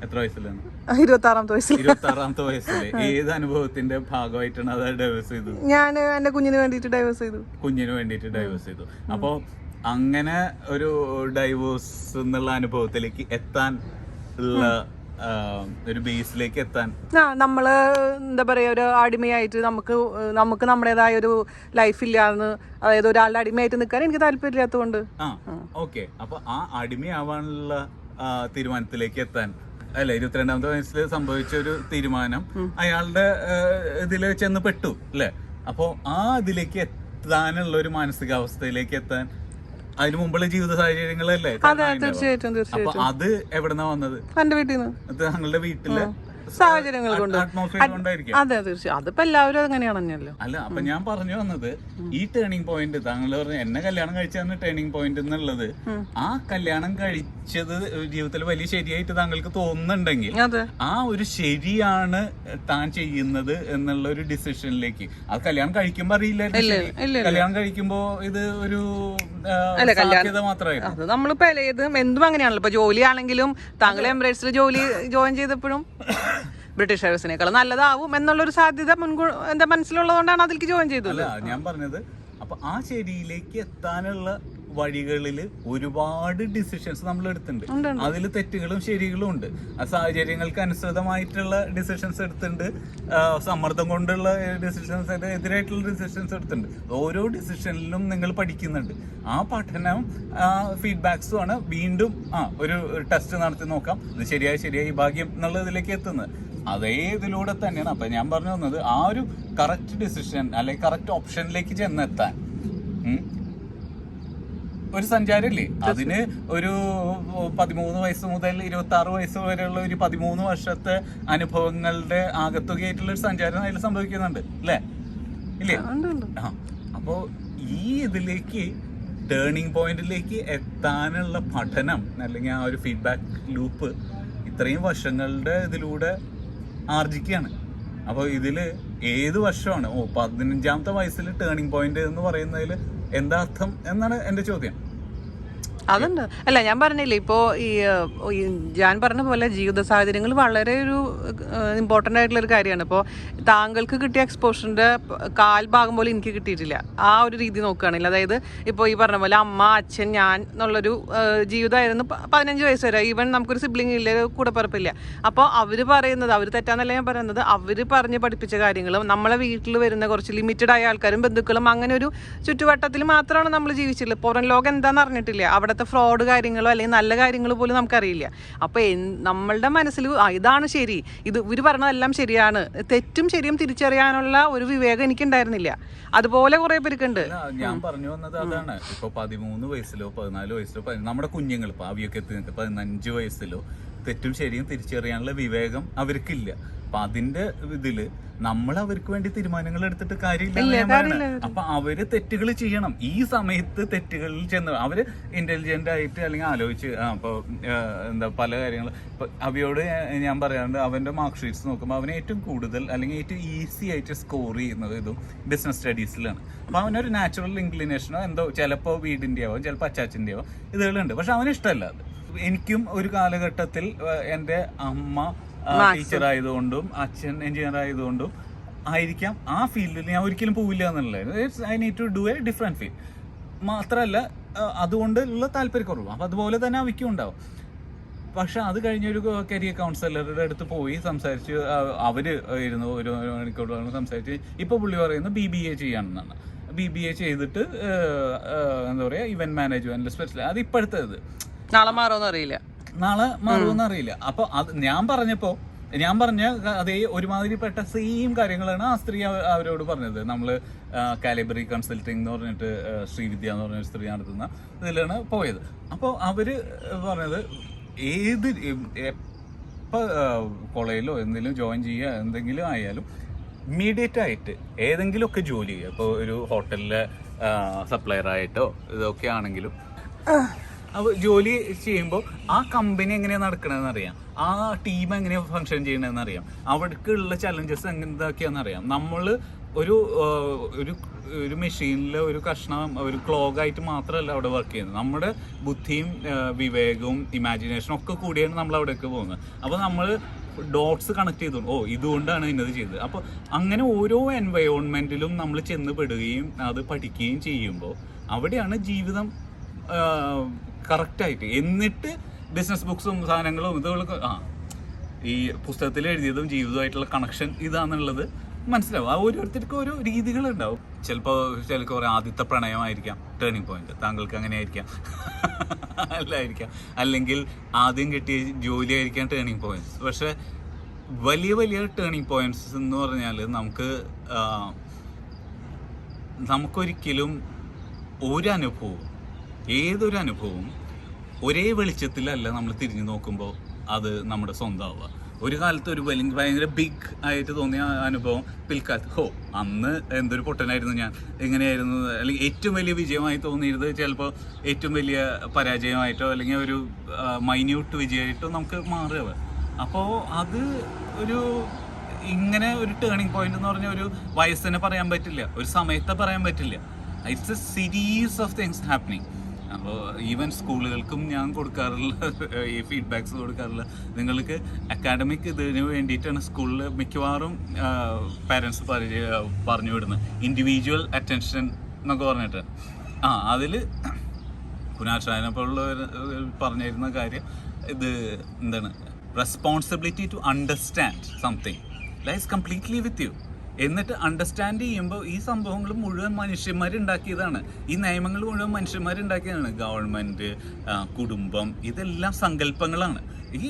എത്ര വയസ്സിലാണ്? 26ാമത്തെ വയസ്സിൽ. 26ാമത്തെ വയസ്സില് ഏത് അനുഭവത്തിന്റെ ഭാഗമായിട്ടാണ് അത് ഡൈവേഴ്സ് ചെയ്തത്? ഞാൻ എന്റെ കുഞ്ഞിന് വേണ്ടിയിട്ട് ഡൈവേഴ്സ് ചെയ്തു. കുഞ്ഞിന് വേണ്ടിയിട്ട് ഡൈവേഴ്സ് ചെയ്തു. അപ്പോ അങ്ങനെ ഒരു ഡൈവോഴ്സ് എന്നുള്ള അനുഭവത്തിലേക്ക് എത്താൻ ഉള്ള ഒരു ബേസിലേക്ക് എത്താൻ നമ്മള് എന്താ പറയാ, ഒരു അടിമയായിട്ട് നമുക്ക് നമ്മുടേതായ ഒരു ലൈഫ് ഇല്ലാന്ന്, അതായത് ഒരാളുടെ അടിമയായിട്ട് നിൽക്കാൻ എനിക്ക് താല്പര്യമില്ലാത്തതുകൊണ്ട്. ഓക്കെ. അപ്പൊ ആ അടിമയാവാനുള്ള തീരുമാനത്തിലേക്ക് എത്താൻ അല്ലെ 22ാമത്തെ വയസ്സിൽ സംഭവിച്ച ഒരു തീരുമാനം അയാളുടെ ഇതിൽ ചെന്ന് പെട്ടു അല്ലെ. അപ്പോ ആ ഇതിലേക്ക് എത്താനുള്ള ഒരു മാനസികാവസ്ഥയിലേക്ക് എത്താൻ അതിന് മുമ്പുള്ള ജീവിത സാഹചര്യങ്ങളല്ലേ? തീർച്ചയായിട്ടും. അപ്പൊ അത് എവിടെന്നാ വന്നത്? എന്റെ വീട്ടിൽ നിന്ന്. താങ്കളുടെ വീട്ടില് സാഹചര്യങ്ങൾ കൊണ്ട്. കൊണ്ടായിരിക്കും. അതെ തീർച്ചയായും. അതിപ്പോ എല്ലാവരും അങ്ങനെയാണല്ലോ. അല്ല, അപ്പൊ ഞാൻ പറഞ്ഞു വന്നത് ഈ ടേണിംഗ് പോയിന്റ് താങ്കൾ പറഞ്ഞു എന്നെ കല്യാണം കഴിച്ചാണ് ടേണിംഗ് പോയിന്റ് എന്നുള്ളത്. ആ കല്യാണം കഴിച്ചത് ജീവിതത്തിൽ വലിയ ശരിയായിട്ട് താങ്കൾക്ക് തോന്നുന്നുണ്ടെങ്കിൽ ആ ഒരു ശരിയാണ് താൻ ചെയ്യുന്നത് എന്നുള്ള ഒരു ഡിസിഷനിലേക്ക്, അത് കല്യാണം കഴിക്കുമ്പോ അറിയില്ലായിരുന്നു. കല്യാണം കഴിക്കുമ്പോ ഇത് ഒരു സാധ്യത മാത്രമായിരുന്നു. അത് നമ്മളിപ്പോ എന്തും അങ്ങനെയാണല്ലോ. ഇപ്പൊ ജോലി ആണെങ്കിലും താങ്കൾ എംബ്രേഡ്സിൽ ജോയിൻ ചെയ്തപ്പോഴും ബ്രിട്ടീഷ് എയർവേസിനേക്കാൾ നല്ലതാവും എന്നുള്ളൊരു സാധ്യത മുൻകൂർ എന്റെ മനസ്സിലുള്ളതുകൊണ്ടാണ് അതിലേക്ക് ജോയിൻ ചെയ്തത്. അല്ല, ഞാൻ പറഞ്ഞത് അപ്പൊ ആ ശരിയിലേക്ക് എത്താനുള്ള വഴികളിൽ ഒരുപാട് ഡിസിഷൻസ് നമ്മൾ എടുത്തിട്ടുണ്ട്. അതിൽ തെറ്റുകളും ശരികളും ഉണ്ട്. ആ സാഹചര്യങ്ങൾക്ക് അനുസൃതമായിട്ടുള്ള ഡിസിഷൻസ് എടുത്തിട്ടുണ്ട്. സമ്മർദ്ദം കൊണ്ടുള്ള ഡിസിഷൻസ്, എതിരായിട്ടുള്ള ഡിസിഷൻസ് എടുത്തിട്ടുണ്ട്. ഓരോ ഡിസിഷനിലും നിങ്ങൾ പഠിക്കുന്നുണ്ട്. ആ പഠനം ഫീഡ്ബാക്സും ആണ് വീണ്ടും ഒരു ടെസ്റ്റ് നടത്തി നോക്കാം, ഇത് ശരിയായി ഭാഗ്യം എന്നുള്ള ഇതിലേക്ക് എത്തുന്നത്. അതേ ഇതിലൂടെ തന്നെയാണ്. അപ്പൊ ഞാൻ പറഞ്ഞു വന്നത് ആ ഒരു കറക്റ്റ് ഡിസിഷൻ അല്ലെങ്കിൽ കറക്റ്റ് ഓപ്ഷനിലേക്ക് ചെന്നെത്താൻ ഒരു സഞ്ചാരമില്ലേ, അതിന് ഒരു 13 വയസ്സ് മുതൽ 26 വയസ്സ് വരെയുള്ള ഒരു 13 വർഷത്തെ അനുഭവങ്ങളുടെ ആകത്തുകയായിട്ടുള്ള ഒരു സഞ്ചാരം അതിൽ സംഭവിക്കുന്നുണ്ട് അല്ലേ? ഇല്ലേ? അപ്പോ ഈ ഇതിലേക്ക് ടേണിംഗ് പോയിന്റിലേക്ക് എത്താനുള്ള പഠനം അല്ലെങ്കിൽ ആ ഒരു ഫീഡ്ബാക്ക് ലൂപ്പ് ഇത്രയും വർഷങ്ങളുടെ ഇതിലൂടെ ആർജിക്കുകയാണ്. അപ്പോൾ ഇതില് ഏത് വർഷമാണ് 15ാമത്തെ വയസ്സിൽ ടേണിംഗ് പോയിന്റ് എന്ന് പറയുന്നതിൽ എന്താ അർത്ഥം എന്നാണ് എന്റെ ചോദ്യം. അതുണ്ട്. അല്ല, ഞാൻ പറഞ്ഞില്ലേ, ഇപ്പോ ഞാൻ പറഞ്ഞ പോലെ ജീവിത സാഹചര്യങ്ങൾ വളരെ ഒരു ഇമ്പോർട്ടൻ്റ് ആയിട്ടുള്ള ഒരു കാര്യമാണ്. ഇപ്പോൾ താങ്കൾക്ക് കിട്ടിയ എക്സ്പോഷറിന്റെ കാൽഭാഗം പോലും എനിക്ക് കിട്ടിയിട്ടില്ല. ആ ഒരു രീതി നോക്കുകയാണെങ്കിൽ, അതായത് ഇപ്പോൾ ഈ പറഞ്ഞ പോലെ അമ്മ, അച്ഛൻ, ഞാൻ എന്നുള്ളൊരു ജീവിതമായിരുന്നു 15 വയസ്സ് വരെ. ഈവൻ നമുക്കൊരു സിബ്ലിംഗ് ഇല്ല, കൂടപ്പിറപ്പില്ല. അപ്പോൾ അവർ പറയുന്നത്, അവർ തെറ്റാന്നല്ല ഞാൻ പറയുന്നത്, അവർ പറഞ്ഞ് പഠിപ്പിച്ച കാര്യങ്ങളും നമ്മളെ വീട്ടിൽ വരുന്ന കുറച്ച് ലിമിറ്റഡ് ആയ ആൾക്കാരും ബന്ധുക്കളും അങ്ങനെ ഒരു ചുറ്റുവട്ടത്തിൽ മാത്രമാണ് നമ്മൾ ജീവിച്ചിട്ടുള്ളത്. പുറം ലോകം എന്താണെന്ന് അറിഞ്ഞിട്ടില്ല. അവിടുത്തെ ഫ്രോഡ് കാര്യങ്ങളോ അല്ലെങ്കിൽ നല്ല കാര്യങ്ങളോ പോലും നമുക്കറിയില്ല. അപ്പോൾ നമ്മളുടെ മനസ്സിൽ ഇതാണ് ശരി, ഇത് ഇവർ പറഞ്ഞതെല്ലാം ശരിയാണ്, തെറ്റും ശരിയും തിരിച്ചറിയാനുള്ള ഒരു വിവേകം എനിക്കുണ്ടായിരുന്നില്ല. അതുപോലെ കുറെ പേർക്കുണ്ട്. ഞാൻ പറഞ്ഞു വന്നത് അതാണ്. ഇപ്പൊ 13 വയസ്സിലോ 14 വയസ്സിലോ നമ്മുടെ കുഞ്ഞുങ്ങൾ ഭാവിയൊക്കെ എത്തി 15 വയസ്സിലോ തെറ്റും ശരിയും തിരിച്ചറിയാനുള്ള വിവേകം അവർക്കില്ല. അപ്പൊ അതിന്റെ ഇതില് നമ്മൾ അവർക്ക് വേണ്ടി തീരുമാനങ്ങൾ എടുത്തിട്ട് കാര്യമില്ല. അപ്പൊ അവര് തെറ്റുകൾ ചെയ്യണം. ഈ സമയത്ത് തെറ്റുകളിൽ ചെന്ന് അവര് ഇന്റലിജന്റ് ആയിട്ട് അല്ലെങ്കിൽ ആലോചിച്ച് അപ്പൊ എന്താ പല കാര്യങ്ങൾ ഇപ്പൊ അവയോട് ഞാൻ പറയാറുണ്ട്, അവന്റെ മാർക്ക് ഷീറ്റ്സ് നോക്കുമ്പോൾ അവന് ഏറ്റവും കൂടുതൽ അല്ലെങ്കിൽ ഏറ്റവും ഈസി ആയിട്ട് സ്കോർ ചെയ്യുന്നത് ഇതും ബിസിനസ് സ്റ്റഡീസിലാണ്. അപ്പൊ അവനൊരു നാച്ചുറൽ ഇൻക്ലിനേഷനോ എന്തോ ചിലപ്പോൾ വീടിന്റെ ആവും, ചിലപ്പോൾ അച്ചാച്ചിന്റെ ആവും, ഇതുകളുണ്ട്. പക്ഷെ അവന് ഇഷ്ടമല്ല അത്. എനിക്കും ഒരു കാലഘട്ടത്തിൽ എൻ്റെ അമ്മ ടീച്ചർ ആയതുകൊണ്ടും അച്ഛൻ എഞ്ചിനീയർ ആയതുകൊണ്ടും ആയിരിക്കാം ആ ഫീൽഡിൽ ഞാൻ ഒരിക്കലും പോവില്ല എന്നുള്ളത്. I need to do a different field. മാത്രമല്ല അതുകൊണ്ടുള്ള താല്പര്യക്കുറവ്. അപ്പം അതുപോലെ തന്നെ അവയ്ക്കും ഉണ്ടാവും. പക്ഷെ അത് കഴിഞ്ഞൊരു കരിയർ കൗൺസിലറുടെ അടുത്ത് പോയി സംസാരിച്ച് അവർ ഇരുന്ന് ഒരു മണിക്കൂർ സംസാരിച്ച് ഇപ്പോൾ പുള്ളി പറയുന്നത് BBA ചെയ്യാണെന്നാണ്. BBA ചെയ്തിട്ട് എന്താ പറയുക ഇവന്റ് മാനേജ്മെന്റ് സ്പെഷ്യൽ. അത് ഇപ്പോഴത്തേത് നാളെ മാറുമെന്ന് അറിയില്ല. അപ്പോൾ അത് ഞാൻ പറഞ്ഞ അതേ ഒരുമാതിരിപ്പെട്ട സെയിം കാര്യങ്ങളാണ് ആ സ്ത്രീ അവരോട് പറഞ്ഞത്. നമ്മൾ കാലിബറി കൺസൾട്ടിങ് എന്ന് പറഞ്ഞിട്ട് ശ്രീവിദ്യ എന്ന് പറഞ്ഞ സ്ത്രീ നടത്തുന്ന ഇതിലാണ് പോയത്. അപ്പോൾ അവര് പറഞ്ഞത് എപ്പോൾ കോളേജിലോ എന്തെങ്കിലും ജോയിൻ ചെയ്യുക എന്തെങ്കിലും ആയാലും ഇമ്മീഡിയറ്റ് ആയിട്ട് ഏതെങ്കിലുമൊക്കെ ജോലി ചെയ്യുക. ഇപ്പോൾ ഒരു ഹോട്ടലിലെ സപ്ലയർ ആയിട്ടോ ഇതൊക്കെ ആണെങ്കിലും അപ്പോൾ ജോലി ചെയ്യുമ്പോൾ ആ കമ്പനി എങ്ങനെയാണ് നടക്കണമെന്ന് അറിയാം, ആ ടീം എങ്ങനെയാണ് ഫങ്ഷൻ ചെയ്യണമെന്ന് അറിയാം, അവിടേക്കുള്ള ചലഞ്ചസ് എന്തൊക്കെയാണെന്ന് അറിയാം. നമ്മൾ ഒരു ഒരു മെഷീനിലെ ഒരു കഷ്ണം ഒരു ക്ലോഗായിട്ട് മാത്രമല്ല അവിടെ വർക്ക് ചെയ്യുന്നത്. നമ്മുടെ ബുദ്ധിയും വിവേകവും ഇമാജിനേഷനും ഒക്കെ കൂടിയാണ് നമ്മൾ അവിടേക്ക് പോകുന്നത്. അപ്പോൾ നമ്മൾ ഡോട്ട്സ് കണക്ട് ചെയ്തു, ഇതുകൊണ്ടാണ് ഇന്നത് ചെയ്തത്. അപ്പോൾ അങ്ങനെ ഓരോ എൻവയോൺമെൻറ്റിലും നമ്മൾ ചെന്ന് പെടുകയും അത് പഠിക്കുകയും ചെയ്യുമ്പോൾ അവിടെയാണ് ജീവിതം കറക്റ്റായിട്ട്. എന്നിട്ട് ബിസിനസ് ബുക്സും സാധനങ്ങളും ഇതുകളൊക്കെ ഈ പുസ്തകത്തിൽ എഴുതിയതും ജീവിതമായിട്ടുള്ള കണക്ഷൻ ഇതാണെന്നുള്ളത് മനസ്സിലാവും. ആ ഓരോരുത്തർക്കും ഓരോ രീതികളുണ്ടാവും. ചിലപ്പോൾ പറയാം ആദ്യത്തെ പ്രണയമായിരിക്കാം ടേണിംഗ് പോയിന്റ്, താങ്കൾക്ക് അങ്ങനെ ആയിരിക്കാം, അല്ലായിരിക്കാം. അല്ലെങ്കിൽ ആദ്യം കിട്ടിയ ജോലി ആയിരിക്കാം ടേണിംഗ് പോയിന്റ്സ്. പക്ഷെ വലിയ വലിയ ടേണിംഗ് പോയിന്റ്സ് എന്ന് പറഞ്ഞാൽ നമുക്കൊരിക്കലും ഏതൊരു അനുഭവവും ഒരേ വെളിച്ചത്തിലല്ല നമ്മൾ തിരിഞ്ഞു നോക്കുമ്പോൾ അത് നമ്മുടെ സ്വന്തമാവുക. ഒരു കാലത്ത് ഒരു ഭയങ്കര ബിഗ് ആയിട്ട് തോന്നിയ അനുഭവം പിൽക്കാലത്ത് അന്ന് എന്തൊരു പൊട്ടനായിരുന്നു ഞാൻ, എങ്ങനെയായിരുന്നു, അല്ലെങ്കിൽ ഏറ്റവും വലിയ വിജയമായി തോന്നിയത് ചിലപ്പോൾ ഏറ്റവും വലിയ പരാജയമായിട്ടോ അല്ലെങ്കിൽ ഒരു മൈന്യൂട്ട് വിജയമായിട്ടോ നമുക്ക് മാറുക. അപ്പോൾ അത് ഇങ്ങനെ ഒരു ടേണിംഗ് പോയിന്റ് എന്ന് പറഞ്ഞാൽ ഒരു വയസ്സിനെ പറയാൻ പറ്റില്ല, ഒരു സമയത്തെ പറയാൻ പറ്റില്ല. It's A series of things happening. അപ്പോൾ ഈവൻ സ്കൂളുകൾക്കും ഞാൻ കൊടുക്കാറുള്ള ഈ ഫീഡ്ബാക്സ് കൊടുക്കാറുള്ള, നിങ്ങൾക്ക് അക്കാഡമിക് ഇതിന് വേണ്ടിയിട്ടാണ് സ്കൂളിൽ മിക്കവാറും പാരൻസ് പറഞ്ഞു വിടുന്നത്, ഇൻഡിവിജ്വൽ അറ്റൻഷൻ എന്നൊക്കെ പറഞ്ഞിട്ട്. അതിൽ പുനാശാനപ്പോഴുള്ളവർ പറഞ്ഞിരുന്ന കാര്യം ഇത് എന്താണ്, responsibility to understand something lies completely with you. എന്നിട്ട് അണ്ടർസ്റ്റാൻഡ് ചെയ്യുമ്പോൾ ഈ സംഭവങ്ങൾ മുഴുവൻ മനുഷ്യന്മാരുണ്ടാക്കിയതാണ്, ഈ നിയമങ്ങൾ മുഴുവൻ മനുഷ്യന്മാരുണ്ടാക്കിയതാണ്. ഗവൺമെൻറ്, കുടുംബം, ഇതെല്ലാം സങ്കല്പങ്ങളാണ്. ഈ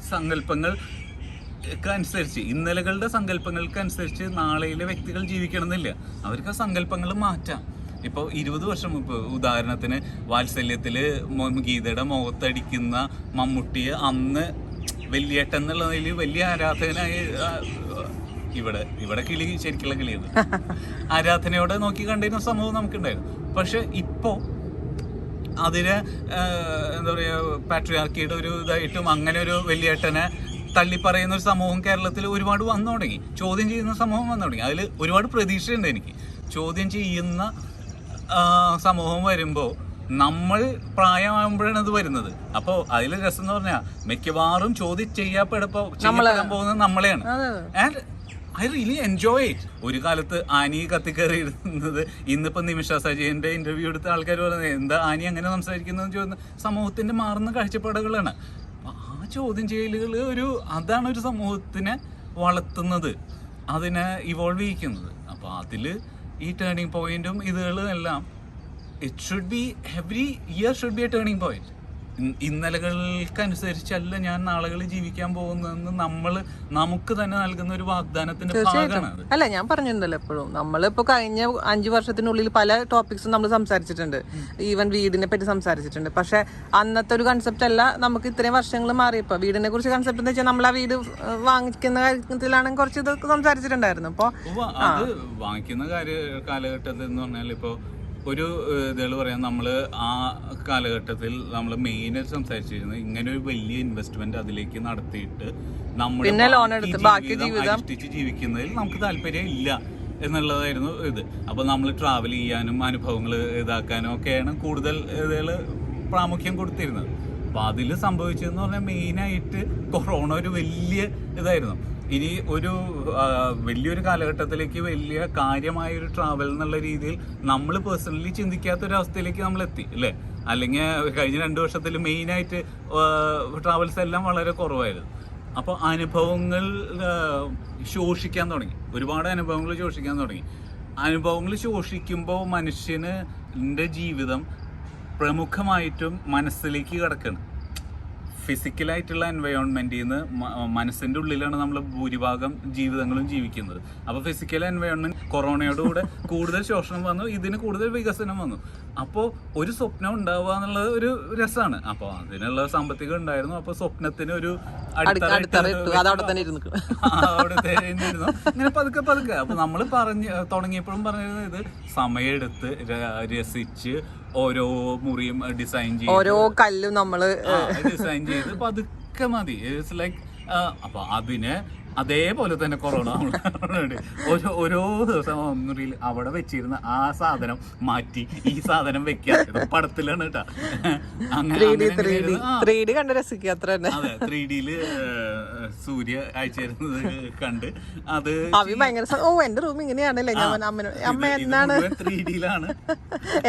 സങ്കല്പങ്ങൾക്കനുസരിച്ച്, ഇന്നലകളുടെ സങ്കല്പങ്ങൾക്കനുസരിച്ച് നാളെയിലെ വ്യക്തികൾ ജീവിക്കണമെന്നില്ല. അവർക്ക് ആ സങ്കല്പങ്ങൾ മാറ്റാം. ഇപ്പോൾ 20 വർഷം മുമ്പ് ഉദാഹരണത്തിന് വാത്സല്യത്തിൽ ഗീതയുടെ മുഖത്തടിക്കുന്ന മമ്മൂട്ടിയെ അന്ന് വലിയേട്ടൻ എന്നുള്ളതിൽ വലിയ ആരാധകനായി ഇവിടെ കിളി ശരിക്കുള്ള കിളിയത് ആരാധനയോടെ നോക്കി കണ്ടിരുന്ന സംഭവം നമുക്കുണ്ടായിരുന്നു. പക്ഷെ ഇപ്പോൾ അതിന് എന്താ പറയുക, പാട്രിയാർക്കിയുടെ ഒരു ഇതായിട്ടും അങ്ങനെ ഒരു വലിയേട്ടനെ തള്ളിപ്പറയുന്ന ഒരു സമൂഹം കേരളത്തിൽ ഒരുപാട് വന്നു തുടങ്ങി, ചോദ്യം ചെയ്യുന്ന സമൂഹം വന്നു തുടങ്ങി. അതിൽ ഒരുപാട് പ്രതീക്ഷയുണ്ട് എനിക്ക്. ചോദ്യം ചെയ്യുന്ന സമൂഹം വരുമ്പോൾ നമ്മൾ പ്രായമാകുമ്പോഴാണ് അത് വരുന്നത്. അപ്പോൾ അതിൽ രസം എന്ന് പറഞ്ഞാൽ മിക്കവാറും ചോദ്യം ചെയ്യാൻ പോകുന്നത് നമ്മളെയാണ്. And I really enjoy it. ഒരു കാലത്ത് ആനി കത്തിക്കയറിയിരുന്നത് ഇന്നിപ്പോൾ നിമിഷ സജയൻ്റെ ഇൻ്റർവ്യൂ എടുത്ത ആൾക്കാർ പറയുന്നത് എന്താ ആനി അങ്ങനെ സംസാരിക്കുന്നതെന്ന് ചോദിക്കുന്ന സമൂഹത്തിൻ്റെ മാറുന്ന കാഴ്ചപ്പാടുകളാണ്. ആ ചോദ്യം ചെയ്യലുകൾ അതാണ് ഒരു സമൂഹത്തിനെ വളർത്തുന്നത്, അതിനെ ഇവോൾവ് ചെയ്യിക്കുന്നത്. അപ്പോൾ അതിൽ ഈ ടേണിംഗ് പോയിന്റും ഇതുകളും എല്ലാം it should be every year should be a turning point. ഇന്നലകൾക്കനുസരിച്ചല്ല ഞാൻ നാളുകളിൽ ജീവിക്കാൻ പോകുന്നതെന്ന് നമുക്ക് തന്നെ നൽകുന്ന ഒരു വാഗ്ദാനത്തിന്റെ ഭാഗമാണ്. അല്ല, ഞാൻ പറഞ്ഞിട്ടുണ്ടല്ലോ എപ്പോഴും, നമ്മളിപ്പോ കഴിഞ്ഞ 5 വർഷത്തിനുള്ളിൽ പല ടോപ്പിക്സും നമ്മൾ സംസാരിച്ചിട്ടുണ്ട്, ഈവൻ വീടിനെ പറ്റി സംസാരിച്ചിട്ടുണ്ട്. പക്ഷെ അന്നത്തെ ഒരു കൺസെപ്റ്റ് അല്ല നമുക്ക് ഇത്രയും വർഷങ്ങൾ മാറിയപ്പോ വീടിനെ കുറിച്ച് കൺസെപ്റ്റ് എന്ന് വെച്ചാൽ നമ്മൾ ആ വീട് വാങ്ങിക്കുന്ന കാര്യത്തിലാണെങ്കിൽ കുറച്ച് ഇത് സംസാരിച്ചിട്ടുണ്ടായിരുന്നു. അപ്പൊ അത് വാങ്ങിക്കുന്ന കാലഘട്ടത്തിൽ എന്ന് പറഞ്ഞാൽ ഇപ്പോ ഒരു ഇതുകൾ പറയാം, നമ്മൾ ആ കാലഘട്ടത്തിൽ നമ്മൾ മെയിനായിട്ട് സംസാരിച്ചിരുന്നത് ഇങ്ങനെ ഒരു വലിയ ഇൻവെസ്റ്റ്മെന്റ് അതിലേക്ക് നടത്തിയിട്ട് നമ്മുടെ ജീവിക്കുന്നതിൽ നമുക്ക് താല്പര്യം ഇല്ല എന്നുള്ളതായിരുന്നു ഇത്. അപ്പോൾ നമ്മൾ ട്രാവൽ ചെയ്യാനും അനുഭവങ്ങൾ ഇതാക്കാനും ഒക്കെയാണ് കൂടുതൽ ഇതുകൾ പ്രാമുഖ്യം കൊടുത്തിരുന്നത്. അപ്പൊ അതിൽ സംഭവിച്ചതെന്ന് പറഞ്ഞാൽ മെയിനായിട്ട് കൊറോണ ഒരു വലിയ ഇതായിരുന്നു. ഇനി ഒരു വലിയൊരു കാലഘട്ടത്തിലേക്ക് വലിയ കാര്യമായ ഒരു ട്രാവൽ എന്നുള്ള രീതിയിൽ നമ്മൾ പേഴ്സണലി ചിന്തിക്കാത്തൊരവസ്ഥയിലേക്ക് നമ്മൾ എത്തി അല്ലേ. അല്ലെങ്കിൽ കഴിഞ്ഞ 2 വർഷത്തിൽ മെയിനായിട്ട് ട്രാവൽസ് എല്ലാം വളരെ കുറവായിരുന്നു. അപ്പോൾ അനുഭവങ്ങൾ ശോഷിക്കാൻ തുടങ്ങി, ഒരുപാട് അനുഭവങ്ങൾ ശോഷിക്കാൻ തുടങ്ങി. അനുഭവങ്ങൾ ശോഷിക്കുമ്പോൾ മനുഷ്യൻ്റെ ജീവിതം പ്രമുഖമായിട്ടും മനസ്സിലേക്ക് കിടക്കണം. ഫിസിക്കലായിട്ടുള്ള എൻവയോൺമെൻറ്റിൽ നിന്ന് മനസ്സിൻ്റെ ഉള്ളിലാണ് നമ്മൾ ഭൂരിഭാഗം ജീവിതങ്ങളും ജീവിക്കുന്നത്. അപ്പോൾ ഫിസിക്കൽ എൻവയോൺമെൻറ്റ് കൊറോണയോടുകൂടെ കൂടുതൽ ശോഷണം വന്നു, ഇതിന് കൂടുതൽ വികസനം വന്നു. അപ്പോൾ ഒരു സ്വപ്നം ഉണ്ടാവുക എന്നുള്ളത് ഒരു രസമാണ്. അപ്പോൾ അതിനുള്ള സാമ്പത്തികം ഉണ്ടായിരുന്നു. അപ്പോൾ സ്വപ്നത്തിന് ഒരു അവിടെ തന്നെ ഇരുന്നു ഇങ്ങനെ പതുക്കെ പതുക്കെ. അപ്പോൾ നമ്മൾ തുടങ്ങിയപ്പോഴും പറഞ്ഞിരുന്നത് ഇത് സമയമെടുത്ത് രസിച്ച് ഓരോ മുറിയും ഡിസൈൻ ചെയ്ത് ഓരോ കല്ലും നമ്മള് ഡിസൈൻ ചെയ്ത് പതുക്കെ മതി. ഇറ്റ്സ് ലൈക്ക് അപ്പൊ അതിന് അതേപോലെ തന്നെ കൊറോണ ഓരോ ദിവസം മുറിയിൽ അവിടെ വെച്ചിരുന്ന ആ സാധനം മാറ്റി ഈ സാധനം വെക്കാൻ പടത്തിലാണ് കേട്ടാ. അങ്ങനെ 3D കണ്ട് രസിക്കുക അത്ര തന്നെ. അതെ, 3Dയില് സൂര്യ അയച്ചിരുന്നത് കണ്ട് അത് എന്റെ റൂം ഇങ്ങനെയാണല്ലേ. ഞാൻ അമ്മ എന്നാണ് 3Dയിലാണ്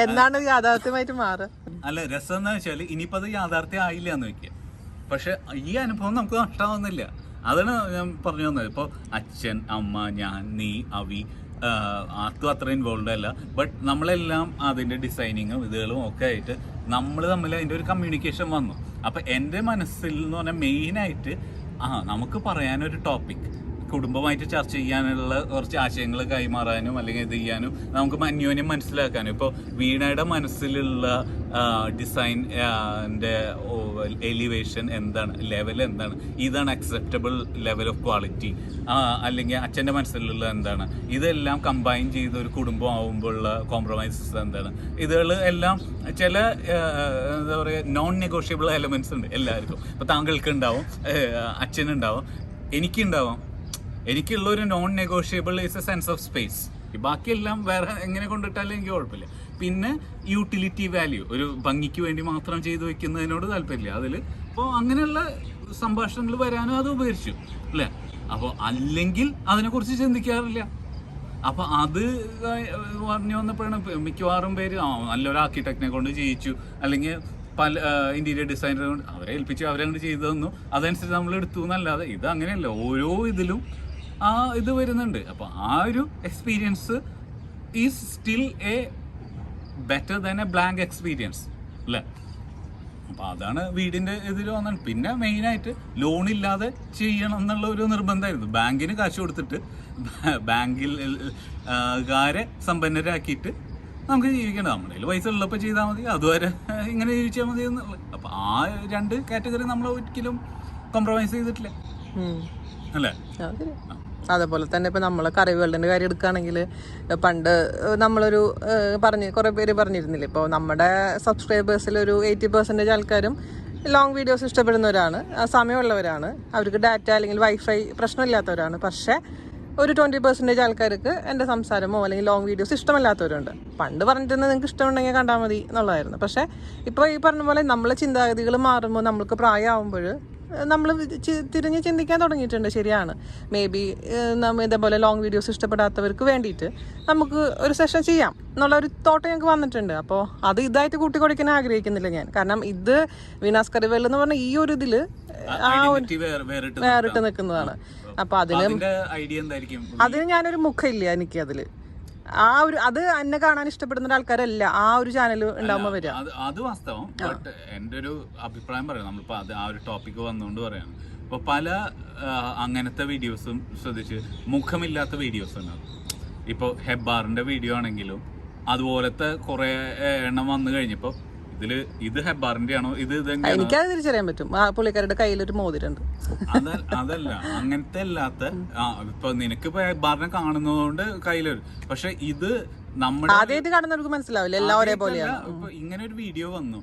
എന്നാണ് യാഥാർത്ഥ്യമായിട്ട് മാറുക. അല്ല, രസം എന്താ വെച്ചാല് ഇനിയിപ്പോ അത് യാഥാർത്ഥ്യം ആയില്ല എന്ന് വെക്കുക. പക്ഷെ ഈ അനുഭവം നമുക്ക് നഷ്ടമാവുന്നില്ല. അതാണ് ഞാൻ പറഞ്ഞു തന്നത്. ഇപ്പോൾ അച്ഛൻ, അമ്മ, ഞാൻ, നീ, അവി ആർക്കും അത്ര ഇൻവോൾവ് അല്ല. ബട്ട് നമ്മളെല്ലാം അതിൻ്റെ ഡിസൈനിങ്ങും ഇതുകളും ഒക്കെ ആയിട്ട് നമ്മൾ തമ്മിൽ അതിൻ്റെ ഒരു കമ്മ്യൂണിക്കേഷൻ വന്നു. അപ്പം എൻ്റെ മനസ്സിൽ എന്ന് പറഞ്ഞാൽ മെയിനായിട്ട് നമുക്ക് പറയാനൊരു ടോപ്പിക്, കുടുംബമായിട്ട് ചർച്ച ചെയ്യാനുള്ള കുറച്ച് ആശയങ്ങൾ കൈമാറാനും അല്ലെങ്കിൽ ഇത് ചെയ്യാനും നമുക്ക് അന്യോന്യം മനസ്സിലാക്കാനും. ഇപ്പോൾ വീണയുടെ മനസ്സിലുള്ള ഡിസൈൻ എലിവേഷൻ എന്താണ്, ലെവൽ എന്താണ്, ഇതാണ് അക്സെപ്റ്റബിൾ ലെവൽ ഓഫ് ക്വാളിറ്റി, അല്ലെങ്കിൽ അച്ഛൻ്റെ മനസ്സിലുള്ള എന്താണ്, ഇതെല്ലാം കമ്പൈൻ ചെയ്ത് ഒരു കുടുംബം ആവുമ്പോഴുള്ള കോംപ്രമൈസസ് എന്താണ്, ഇതുകൾ എല്ലാം ചില എന്താ പറയുക നോൺ നെഗോഷ്യബിൾ എലമെൻറ്റ്സ് ഉണ്ട് എല്ലാവർക്കും. ഇപ്പോൾ താങ്കൾക്ക് ഉണ്ടാവും, അച്ഛനുണ്ടാവും, എനിക്കുണ്ടാവും. എനിക്കുള്ള ഒരു non negotiable is A sense of space. ബാക്കിയെല്ലാം വേറെ എങ്ങനെ കൊണ്ടിട്ടാലും എനിക്ക് കുഴപ്പമില്ല. പിന്നെ യൂട്ടിലിറ്റി വാല്യൂ, ഒരു ഭംഗിക്ക് വേണ്ടി മാത്രം ചെയ്തു വെക്കുന്നതിനോട് താല്പര്യമില്ല അതിൽ. അപ്പോൾ അങ്ങനെയുള്ള സംഭാഷണങ്ങൾ വരാനും അത് ഉപകരിച്ചു അല്ലേ. അപ്പോൾ അല്ലെങ്കിൽ അതിനെക്കുറിച്ച് ചിന്തിക്കാറില്ല. അപ്പോൾ അത് പറഞ്ഞു വന്നപ്പോഴാണ് മിക്കവാറും പേര് നല്ലൊരു ആർക്കിടെക്റ്റിനെ കൊണ്ട് ചെയ്യിച്ചു, അല്ലെങ്കിൽ പല ഇൻറ്റീരിയർ ഡിസൈനറെ കൊണ്ട് അവരെ ഏൽപ്പിച്ചു, അവരങ്ങോട്ട് ചെയ്തു തന്നു, അതനുസരിച്ച് നമ്മൾ എടുത്തു എന്നല്ലാതെ ഇത് അങ്ങനെയല്ല. ഓരോ ഇതിലും ഇത് വരുന്നുണ്ട്. അപ്പോൾ ആ ഒരു experience is still A better than A blank experience അല്ലേ. അപ്പോൾ അതാണ് വീടിൻ്റെ ഇതിൽ വന്നത്. പിന്നെ മെയിനായിട്ട് ലോണില്ലാതെ ചെയ്യണം എന്നുള്ള ഒരു നിർബന്ധമായിരുന്നു. ബാങ്കിന് കാശ് കൊടുത്തിട്ട് ബാങ്കിൽകാരെ സമ്പന്നരാക്കിയിട്ട് നമുക്ക് ജീവിക്കണം. നമ്മുടെ കയ്യിൽ പൈസ ഉള്ളപ്പോൾ ചെയ്താൽ മതി, അതുവരെ ഇങ്ങനെ ജീവിച്ചാൽ മതി എന്നുള്ളത്. അപ്പോൾ ആ 2 കാറ്റഗറി നമ്മൾ ഒരിക്കലും കോംപ്രമൈസ് ചെയ്തിട്ടില്ല അല്ലേ. അതേപോലെ തന്നെ ഇപ്പം നമ്മൾ കറി വേൾഡിൻ്റെ കാര്യം എടുക്കുകയാണെങ്കിൽ പണ്ട് നമ്മളൊരു കുറേ പേര് പറഞ്ഞിരുന്നില്ല, ഇപ്പോൾ നമ്മുടെ സബ്സ്ക്രൈബേഴ്സിൽ ഒരു 80% ആൾക്കാരും ലോങ് വീഡിയോസ് ഇഷ്ടപ്പെടുന്നവരാണ്, സമയമുള്ളവരാണ്, അവർക്ക് ഡാറ്റ അല്ലെങ്കിൽ വൈഫൈ പ്രശ്നമില്ലാത്തവരാണ്. പക്ഷേ ഒരു 20% ആൾക്കാർക്ക് എൻ്റെ സംസാരമോ അല്ലെങ്കിൽ ലോങ് വീഡിയോസ് ഇഷ്ടമല്ലാത്തവരുണ്ട്. പണ്ട് പറഞ്ഞിരുന്നത് നിങ്ങൾക്ക് ഇഷ്ടമുണ്ടെങ്കിൽ കണ്ടാൽ മതി എന്നുള്ളതായിരുന്നു. പക്ഷേ ഇപ്പോൾ ഈ പറഞ്ഞ പോലെ നമ്മളെ ചിന്താഗതികൾ മാറുമ്പോൾ നമ്മൾക്ക് പ്രായമാകുമ്പോൾ നമ്മൾ തിരിഞ്ഞ് ചിന്തിക്കാൻ തുടങ്ങിയിട്ടുണ്ട്. ശരിയാണ്, മേ ബി നമ്മൾ ഇതേപോലെ ലോങ് വീഡിയോസ് ഇഷ്ടപ്പെടാത്തവർക്ക് വേണ്ടിയിട്ട് നമുക്ക് ഒരു സെഷൻ ചെയ്യാം എന്നുള്ള ഒരു തോട്ട് ഞങ്ങൾക്ക് വന്നിട്ടുണ്ട്. അപ്പോൾ അത് ഇതായിട്ട് കൂട്ടിക്കൊടുക്കാൻ ആഗ്രഹിക്കുന്നില്ല ഞാൻ. കാരണം ഇത് വീണാസ് കറി വേൾഡ് എന്ന് പറഞ്ഞാൽ ഈ ഒരു ഇതിൽ വേറിട്ട് നിൽക്കുന്നതാണ്. അപ്പോൾ അതിന് ഞാനൊരു മുഖമില്ല എനിക്ക് അതിൽ. അത് എന്നെ കാണാൻ ഇഷ്ടപ്പെടുന്ന ആൾക്കാരല്ല ആ ഒരു ചാനൽ ഉണ്ടാകുമ്പോൾ വരിക. അത് വാസ്തവം. ബട്ട് എൻ്റെ ഒരു അഭിപ്രായം പറയാം, നമ്മളിപ്പോൾ ആ ഒരു ടോപ്പിക്ക് വന്നുകൊണ്ട് പറയാണ്. ഇപ്പോൾ പല അങ്ങനത്തെ വീഡിയോസും ശ്രദ്ധിച്ച് മുഖമില്ലാത്ത വീഡിയോസ് ഉണ്ടാകും. ഇപ്പോൾ ഹെബ്ബാറിൻ്റെ വീഡിയോ ആണെങ്കിലും അതുപോലത്തെ കുറേ എണ്ണം വന്നു കഴിഞ്ഞപ്പോൾ ഇത് ഹെബ്ബാറിന്റെ ആണോ, എനിക്കത് തിരിച്ചറിയാൻ പറ്റും. പുള്ളിക്കാരുടെ കയ്യിലൊരു മോതിരണ്ട്. അതല്ല, അങ്ങനത്തെ അല്ലാത്ത ഇപ്പൊ നിനക്ക് ഇപ്പൊ ഹെബ്ബാറിനെ കാണുന്നതുകൊണ്ട് കയ്യിലൊരു, പക്ഷെ ഇത് നമ്മുടെ ആദ്യമായിട്ട് കാണുന്നവർക്ക് മനസ്സിലാവില്ല, എല്ലാം ഒരേപോലെയാണ്. ഇപ്പൊ ഇങ്ങനെ ഒരു വീഡിയോ വന്നു,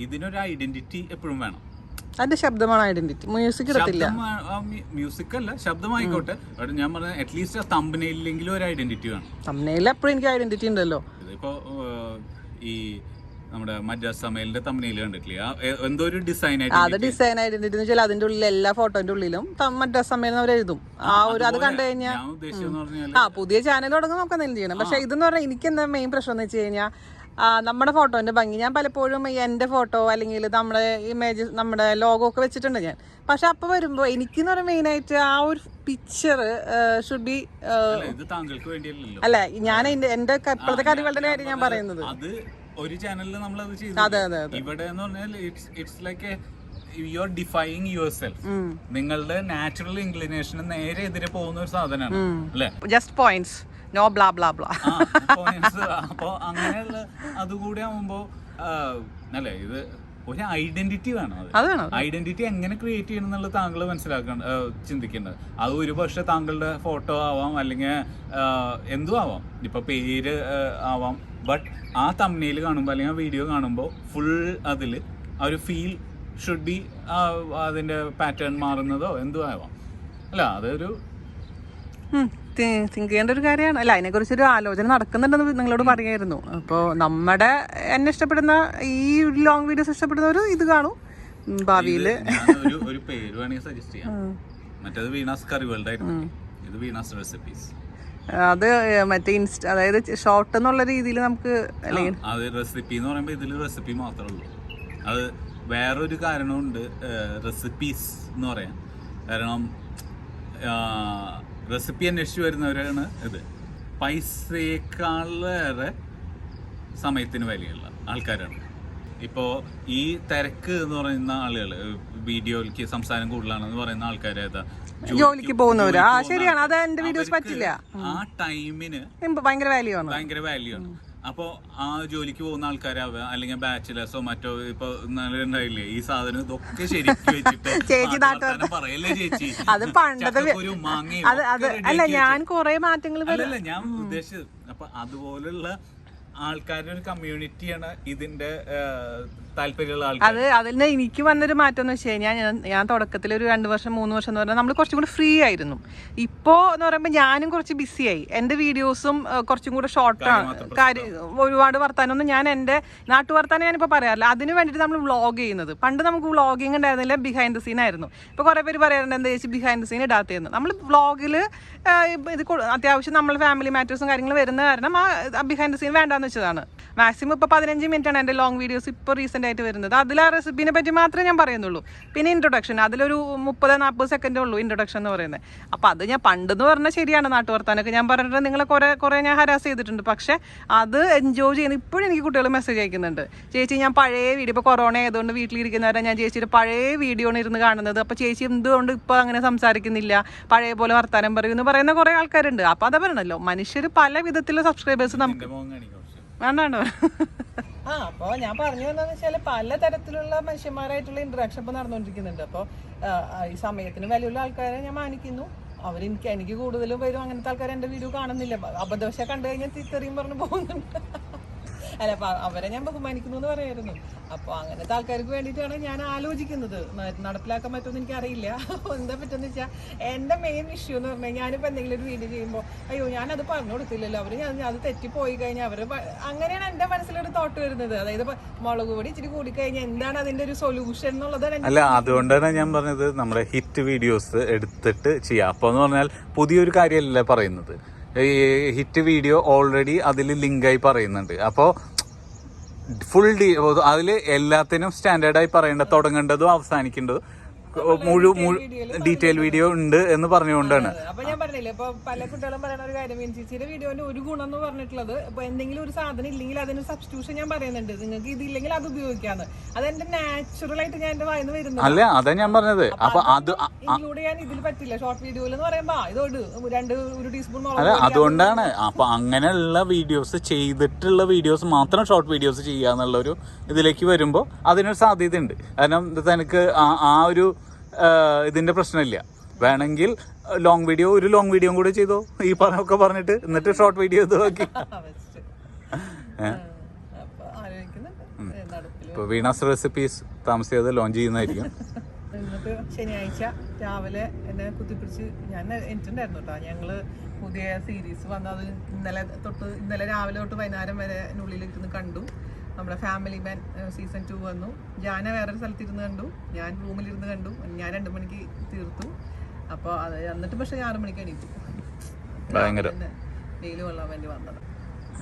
ഇതിനൊരു ഐഡന്റിറ്റി എപ്പോഴും വേണം. അതിന്റെ ശബ്ദമാണ് ഐഡന്റിറ്റി. മ്യൂസിക് ഇടത്തില്ല. മ്യൂസിക് അല്ല, ശബ്ദമായിക്കോട്ടെ. ഞാൻ പറഞ്ഞ അറ്റ്ലീസ്റ്റ് ആ തമ്പനയിലെങ്കിലും ഒരു ഐഡന്റിറ്റി വേണം. തമ്പനയിൽ എപ്പോഴും എനിക്ക് ഐഡന്റിറ്റി ഉണ്ടല്ലോ. ഇപ്പൊ ഈ നമ്മുടെ മദ്രാസ് സമയലിന്റെ തമ്മിൽ കണ്ടിട്ടില്ലേ? എന്തോ ഒരു ഡിസൈൻ അത് ഡിസൈൻ ഐഡന്റിറ്റി എന്ന് വെച്ചാൽ അതിന്റെ ഉള്ളിൽ എല്ലാ ഫോട്ടോന്റെ ഉള്ളിലും മദ്രാസ് സമ്മേളനം അവർ എഴുതും. ആ ഒരു അത് കണ്ടു കഴിഞ്ഞാൽ പുതിയ ചാനൽ തുടങ്ങും നമുക്ക് എന്തെങ്കിലും ചെയ്യണം. പക്ഷെ ഇതെന്ന് പറഞ്ഞാൽ എനിക്ക് എന്താ മെയിൻ പ്രശ്നം എന്ന് വെച്ച് കഴിഞ്ഞാൽ നമ്മുടെ ഫോട്ടോന്റെ ഭംഗി, ഞാൻ പലപ്പോഴും എന്റെ ഫോട്ടോ അല്ലെങ്കിൽ നമ്മുടെ ഇമേജ് നമ്മുടെ ലോഗോ ഒക്കെ വെച്ചിട്ടുണ്ട് ഞാൻ. പക്ഷെ അപ്പൊ വരുമ്പോ എനിക്കെന്ന് പറഞ്ഞാൽ മെയിൻ ആയിട്ട് ആ ഒരു പിക്ചർ ഷുഡ് ബി അല്ല, ഞാൻ എന്റെ ഇപ്പോഴത്തെ കാര്യങ്ങളുടെ കാര്യം ഞാൻ പറയുന്നത്. ഒരു ചാനലിൽ നമ്മൾ അത് ചെയ്തു. ഇവിടെ എന്ന് പറഞ്ഞാൽ it's like you are defying yourself. നിങ്ങളുടെ നാച്ചുറൽ ഇൻക്ലിനേഷന് നേരെ എതിരെ പോകുന്ന ഒരു സാധനമാണ് അല്ലെ? Just points, no bla bla bla. അപ്പൊ അങ്ങനെയുള്ള അതുകൂടി ആവുമ്പോ അല്ലെ, ഇത് ഒരു ഐഡന്റിറ്റി വേണം. ഐഡന്റിറ്റി എങ്ങനെ ക്രിയേറ്റ് ചെയ്യണം എന്നുള്ളത് താങ്കൾ ചിന്തിക്കേണ്ടത്. അത് ഒരു പക്ഷെ താങ്കളുടെ ഫോട്ടോ ആവാം, അല്ലെങ്കിൽ എന്തും ആവാം, ഇപ്പൊ പേര് ആവാം. ബട്ട് ആ തംബ്നെയിൽ കാണുമ്പോൾ അല്ലെങ്കിൽ ആ വീഡിയോ കാണുമ്പോൾ ഫുൾ അതിൽ ആ ഒരു ഫീൽ ഷുഡ് ബി, അതിന്റെ പാറ്റേൺ മാറുന്നതോ എന്തും ആവാം അല്ല. അതൊരു തിങ്ക് ചെയ്യേണ്ട ഒരു കാര്യമാണ്. അല്ല, അതിനെക്കുറിച്ചൊരു ആലോചന നടക്കുന്നുണ്ടെന്ന് നിങ്ങളോട് പറയായിരുന്നു. അപ്പോൾ എന്നെ ഇഷ്ടപ്പെടുന്ന ഈ ലോങ് വീഡിയോസ് ഇഷ്ടപ്പെടുന്നവർ ഇത് കാണും ഭാവിയില്. ഒരു പേര് വേണമെങ്കിൽ സജസ്റ്റ് ചെയ്യാം. മറ്റേത് വീണാസ് കറി വേൾഡ് ആയിരുന്നു, ഇത് വീണാസ് റെസിപ്പീസ്. അത് മറ്റേ അതായത് ഷോർട്ട് എന്നുള്ള രീതിയിൽ നമുക്ക് അല്ലെങ്കിൽ അത് റെസിപ്പി എന്ന് പറയുമ്പോൾ ഇതിൽ റെസിപ്പി മാത്രമേ ഉള്ളൂ. അത് വേറൊരു കാരണമുണ്ട് റെസിപ്പീസ് എന്ന് പറയാൻ. കാരണം റെസിപ്പി അന്വേഷിച്ച് വരുന്നവരാണ് ഇത്. പൈസയേക്കാളേറെ സമയത്തിന് വിലയുള്ള ആൾക്കാരാണ്. ഇപ്പോൾ ഈ തിരക്ക് എന്ന് പറയുന്ന ആളുകൾ, വീഡിയോയിലേക്ക് സംസാരം കൂടുതലാണെന്ന് പറയുന്ന ആൾക്കാർ ഏതാ? ജോലിക്ക് പോകുന്നവരാ. ശരിയാണ്, അത് എന്റെ വീഡിയോസ് പറ്റില്ല. ആ ടൈമിന് ഭയങ്കര വാല്യൂ ആണ്. അപ്പൊ ആ ജോലിക്ക് പോകുന്ന ആൾക്കാരാവുക, അല്ലെങ്കിൽ ബാച്ചിലേഴ്സോ മറ്റോ. ഇപ്പൊ ഇന്നലെ ഉണ്ടായില്ലേ ഈ സാധനം, ഇതൊക്കെ ശരിക്കും വെച്ചിട്ട് പറയല്ലേ ചേച്ചി, അത് പണ്ടത്തെ അല്ല, ഞാൻ കുറെ മാറ്റങ്ങൾ അല്ലല്ല ഞാൻ ഉദ്ദേശിച്ചത്. അപ്പൊ അതുപോലുള്ള ആൾക്കാരുടെ ഒരു കമ്മ്യൂണിറ്റിയാണ് ഇതിന്റെ താല്പര്യമുള്ള ആൾക്കാർ. അതിന് എനിക്ക് വന്നൊരു മാറ്റം എന്ന് വെച്ച് കഴിഞ്ഞാൽ, ഞാൻ തുടക്കത്തിൽ ഒരു 2 വർഷം 3 വർഷം എന്ന് പറഞ്ഞാൽ നമ്മൾ കുറച്ചും കൂടി ഫ്രീ ആയിരുന്നു. ഇപ്പോ എന്ന് പറയുമ്പോൾ ഞാനും കുറച്ച് ബിസിയായി. എന്റെ വീഡിയോസും കുറച്ചും കൂടെ ഷോർട്ടാണ്. ഒരുപാട് വർത്താനൊന്നും ഞാൻ എന്റെ നാട്ടു വർത്താനം ഞാനിപ്പോ പറയാറില്ല. അതിന് വേണ്ടിയിട്ട് നമ്മൾ വ്ളോഗ് ചെയ്യുന്നത്. പണ്ട് നമുക്ക് വ്ളോഗിങ് ഉണ്ടായിരുന്നില്ല, ബിഹൈൻഡ് ദ സീൻ ആയിരുന്നു. ഇപ്പൊ കുറെ പേര് പറയാറുണ്ട് എന്താ ചേച്ചി ബിഹൈൻഡ് ദ സീൻ ഇടാത്തതെന്ന്. നമ്മൾ വ്ളോഗില് ഇത് അത്യാവശ്യം നമ്മൾ ഫാമിലി മാറ്റേഴ്സും കാര്യങ്ങളും വരുന്ന കാരണം ആ ബിഹൈൻഡ് ദ സീൻ വേണ്ടാന്ന് വെച്ചതാണ്. മാക്സിമം ഇപ്പൊ 15 മിനിറ്റാണ് എന്റെ ലോങ് വീഡിയോസ് ഇപ്പോൾ റീസെന്റ് ആയിട്ട് വരുന്നത്. അതിൽ ആ റെസിപ്പിനെ പറ്റി മാത്രമേ ഞാൻ പറയുന്നുള്ളൂ. പിന്നെ ഇൻട്രൊഡക്ഷൻ, അതിലൊരു 30-40 സെക്കൻഡേ ഉള്ളൂ ഇൻട്രൊഡക്ഷൻ എന്ന് പറയുന്നത്. അപ്പൊ അത് ഞാൻ പണ്ടെന്ന് പറഞ്ഞാൽ ശരിയാണ്, നാട്ടുവർത്താനൊക്കെ ഞാൻ പറഞ്ഞിട്ട് നിങ്ങളെ കുറെ ഞാൻ ഹരാസ് ചെയ്തിട്ടുണ്ട്. പക്ഷെ അത് എൻജോയ് ചെയ്യുന്നു. ഇപ്പോഴും എനിക്ക് കുട്ടികൾ മെസ്സേജ് അയക്കുന്നുണ്ട്, ചേച്ചി ഞാൻ പഴയ വീഡിയോ, ഇപ്പോൾ കൊറോണ ആയതുകൊണ്ട് വീട്ടിലിരിക്കുന്നവരെ ഞാൻ ചേച്ചിയുടെ പഴയ വീഡിയോ ആണ് ഇരുന്ന് കാണുന്നത്. അപ്പൊ ചേച്ചി എന്തുകൊണ്ട് ഇപ്പൊ അങ്ങനെ സംസാരിക്കുന്നില്ല, പഴയ പോലെ വർത്താനം പറയൂ എന്ന് പറയുന്ന കുറെ ആൾക്കാരുണ്ട്. അപ്പൊ അതാ പറയണല്ലോ, മനുഷ്യർ പല വിധത്തിലുള്ള സബ്സ്ക്രൈബേഴ്സ് നമുക്ക് വേണ്ടാണ്ടോ. അപ്പൊ ഞാൻ പറഞ്ഞു എന്താന്ന് വെച്ചാല് പലതരത്തിലുള്ള മനുഷ്യന്മാരായിട്ടുള്ള ഇന്ററാക്ഷൻ ഇപ്പൊ നടന്നുകൊണ്ടിരിക്കുന്നുണ്ട്. അപ്പൊ ഈ സമയത്തിന് വിലയുള്ള ആൾക്കാരെ ഞാൻ മാനിക്കുന്നു. എനിക്ക് കൂടുതലും വരും അങ്ങനത്തെ ആൾക്കാർ എന്റെ വീഡിയോ കാണുന്നില്ല. അബദ്ധവശ കണ്ടു കഴിഞ്ഞാൽ തിരിയും പറഞ്ഞു പോകുന്നുണ്ട്. അല്ല, അപ്പൊ അവരെ ഞാൻ ബഹുമാനിക്കുന്നു എന്ന് പറയായിരുന്നു. അപ്പൊ അങ്ങനത്തെ ആൾക്കാർക്ക് വേണ്ടിയിട്ടാണ് ഞാൻ ആലോചിക്കുന്നത്. നടപ്പിലാക്കാൻ പറ്റുമെന്ന് എനിക്കറിയില്ല. എന്താ പറ്റുമെന്ന് വെച്ചാൽ എന്റെ മെയിൻ ഇഷ്യൂ എന്ന് പറഞ്ഞാൽ, ഞാനിപ്പോ എന്തെങ്കിലും ഒരു വീഡിയോ ചെയ്യുമ്പോൾ അയ്യോ ഞാനത് പറഞ്ഞു കൊടുത്തില്ലല്ലോ, അത് തെറ്റിപ്പോയി കഴിഞ്ഞാൽ അങ്ങനെയാണ് എന്റെ മനസ്സിലൊരു തോട്ട് വരുന്നത്. അതായത് മുളക് പൊടി ഇച്ചിരി കൂടിക്കഴിഞ്ഞാൽ എന്താണ് അതിന്റെ ഒരു സൊല്യൂഷൻ എന്നുള്ളത്. അല്ല, അതുകൊണ്ടാണ് ഞാൻ പറഞ്ഞത് നമ്മുടെ ഹിറ്റ് വീഡിയോസ് എടുത്തിട്ട് ചെയ്യാം. അപ്പൊ എന്ന് പറഞ്ഞാൽ പുതിയൊരു കാര്യമല്ല പറയുന്നത്. ഈ ഹിറ്റ് വീഡിയോ ഓൾറെഡി അതിൽ ലിങ്കായി പറയുന്നുണ്ട്. അപ്പോൾ ഫുൾ അതിൽ എല്ലാത്തിനും സ്റ്റാൻഡേർഡായി പറയേണ്ട, തുടങ്ങേണ്ടതും അവസാനിക്കേണ്ടതും ഡീറ്റെയിൽ വീഡിയോ ഉണ്ട് എന്ന് പറഞ്ഞുകൊണ്ടാണ്. അപ്പൊ ഞാൻ പറഞ്ഞില്ലേ, ഇപ്പൊ പല കുട്ടികളും പറയുന്ന ഒരു കാര്യം, ചേച്ചിയുടെ വീഡിയോന്റെ ഒരു ഗുണം എന്ന് പറഞ്ഞിട്ടുള്ളത്, ഇപ്പൊ എന്തെങ്കിലും ഒരു സാധനം ഇല്ലെങ്കിൽ അതിന് സബ്സ്റ്റിറ്റ്യൂഷൻ ഞാൻ പറയുന്നുണ്ട്, നിങ്ങൾക്ക് ഇതില്ലെങ്കിൽ അത് ഉപയോഗിക്കാന്ന്. അതെന്റെ നാച്ചുറൽ ആയിട്ട് ഞാൻ എന്റെ വായിന്ന് വരുന്നത് അല്ല, അതാ ഞാൻ പറഞ്ഞത്. അപ്പൊ അത് ഇൻക്ലൂഡ് ചെയ്യാൻ ഇതിൽ പറ്റില്ല. ഷോർട്ട് വീഡിയോയിൽ എന്ന് പറയുമ്പോ ഇതോട് 1 ടീസ്പൂൺ അല്ല, അതുകൊണ്ടാണ്. അപ്പൊ അങ്ങനെയുള്ള വീഡിയോസ് ചെയ്തിട്ടുള്ള വീഡിയോസ് മാത്രം ഷോർട്ട് വീഡിയോസ് ചെയ്യാന്നുള്ള ഒരു ഇതിലേക്ക് വരുമ്പോ അതിനൊരു സാധ്യത ഉണ്ട്. കാരണം തനിക്ക് ആ ഒരു ഇതിന്റെ പ്രശ്നമില്ല. വേണമെങ്കിൽ ലോങ് വീഡിയോ കൂടെ ചെയ്തോ, ഈ പറഞ്ഞൊക്കെ പറഞ്ഞിട്ട്, എന്നിട്ട് ഷോർട്ട് വീഡിയോ ഇത് നോക്കി. ഇപ്പൊ വീണാസ് റെസിപ്പീസ് താമസിയാതെ ലോഞ്ച് ചെയ്യുന്നതായിരിക്കും. എന്നിട്ട് ശനിയാഴ്ച രാവിലെ എന്നെ കുത്തിപ്പിടിച്ച് ഞാൻ എനിക്കുണ്ടായിരുന്നു കേട്ടോ. ഞങ്ങള് പുതിയ സീരീസ് വന്നത് ഇന്നലെ രാവിലെ തൊട്ട് വൈകുന്നേരം വരെ ഉള്ളിലിരുന്ന് കണ്ടു. നമ്മുടെ ഫാമിലി മാൻ സീസൺ 2 വന്നു. ജാന വേറൊരു സ്ഥലത്തിരുന്ന് കണ്ടു, ഞാൻ റൂമിലിരുന്ന് കണ്ടു. ഞാൻ 2 മണിക്ക് തീർത്തു. അപ്പോൾ അത് എന്നിട്ട് പക്ഷേ 6 മണിക്ക് എണീറ്റു. വെയിൽ കൊള്ളാൻ വേണ്ടി വന്നത്.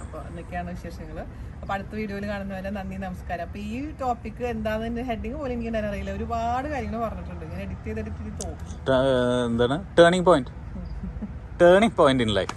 അപ്പോൾ എന്നൊക്കെയാണ് വിശേഷങ്ങൾ. അപ്പോൾ അടുത്ത വീഡിയോയിൽ കാണുന്നവരെ നന്ദി, നമസ്കാരം. അപ്പോൾ ഈ ടോപ്പിക്ക് എന്താണെന്ന് ഹെഡിങ് പോലും എനിക്ക് തന്നെ അറിയില്ല. ഒരുപാട് കാര്യങ്ങൾ പറഞ്ഞിട്ടുണ്ട്. ഞാൻ എഡിറ്റ് ചെയ്ത് തോന്നും. എന്താണ് ടേണിംഗ് പോയിന്റ് ഇൻ ലൈഫ്.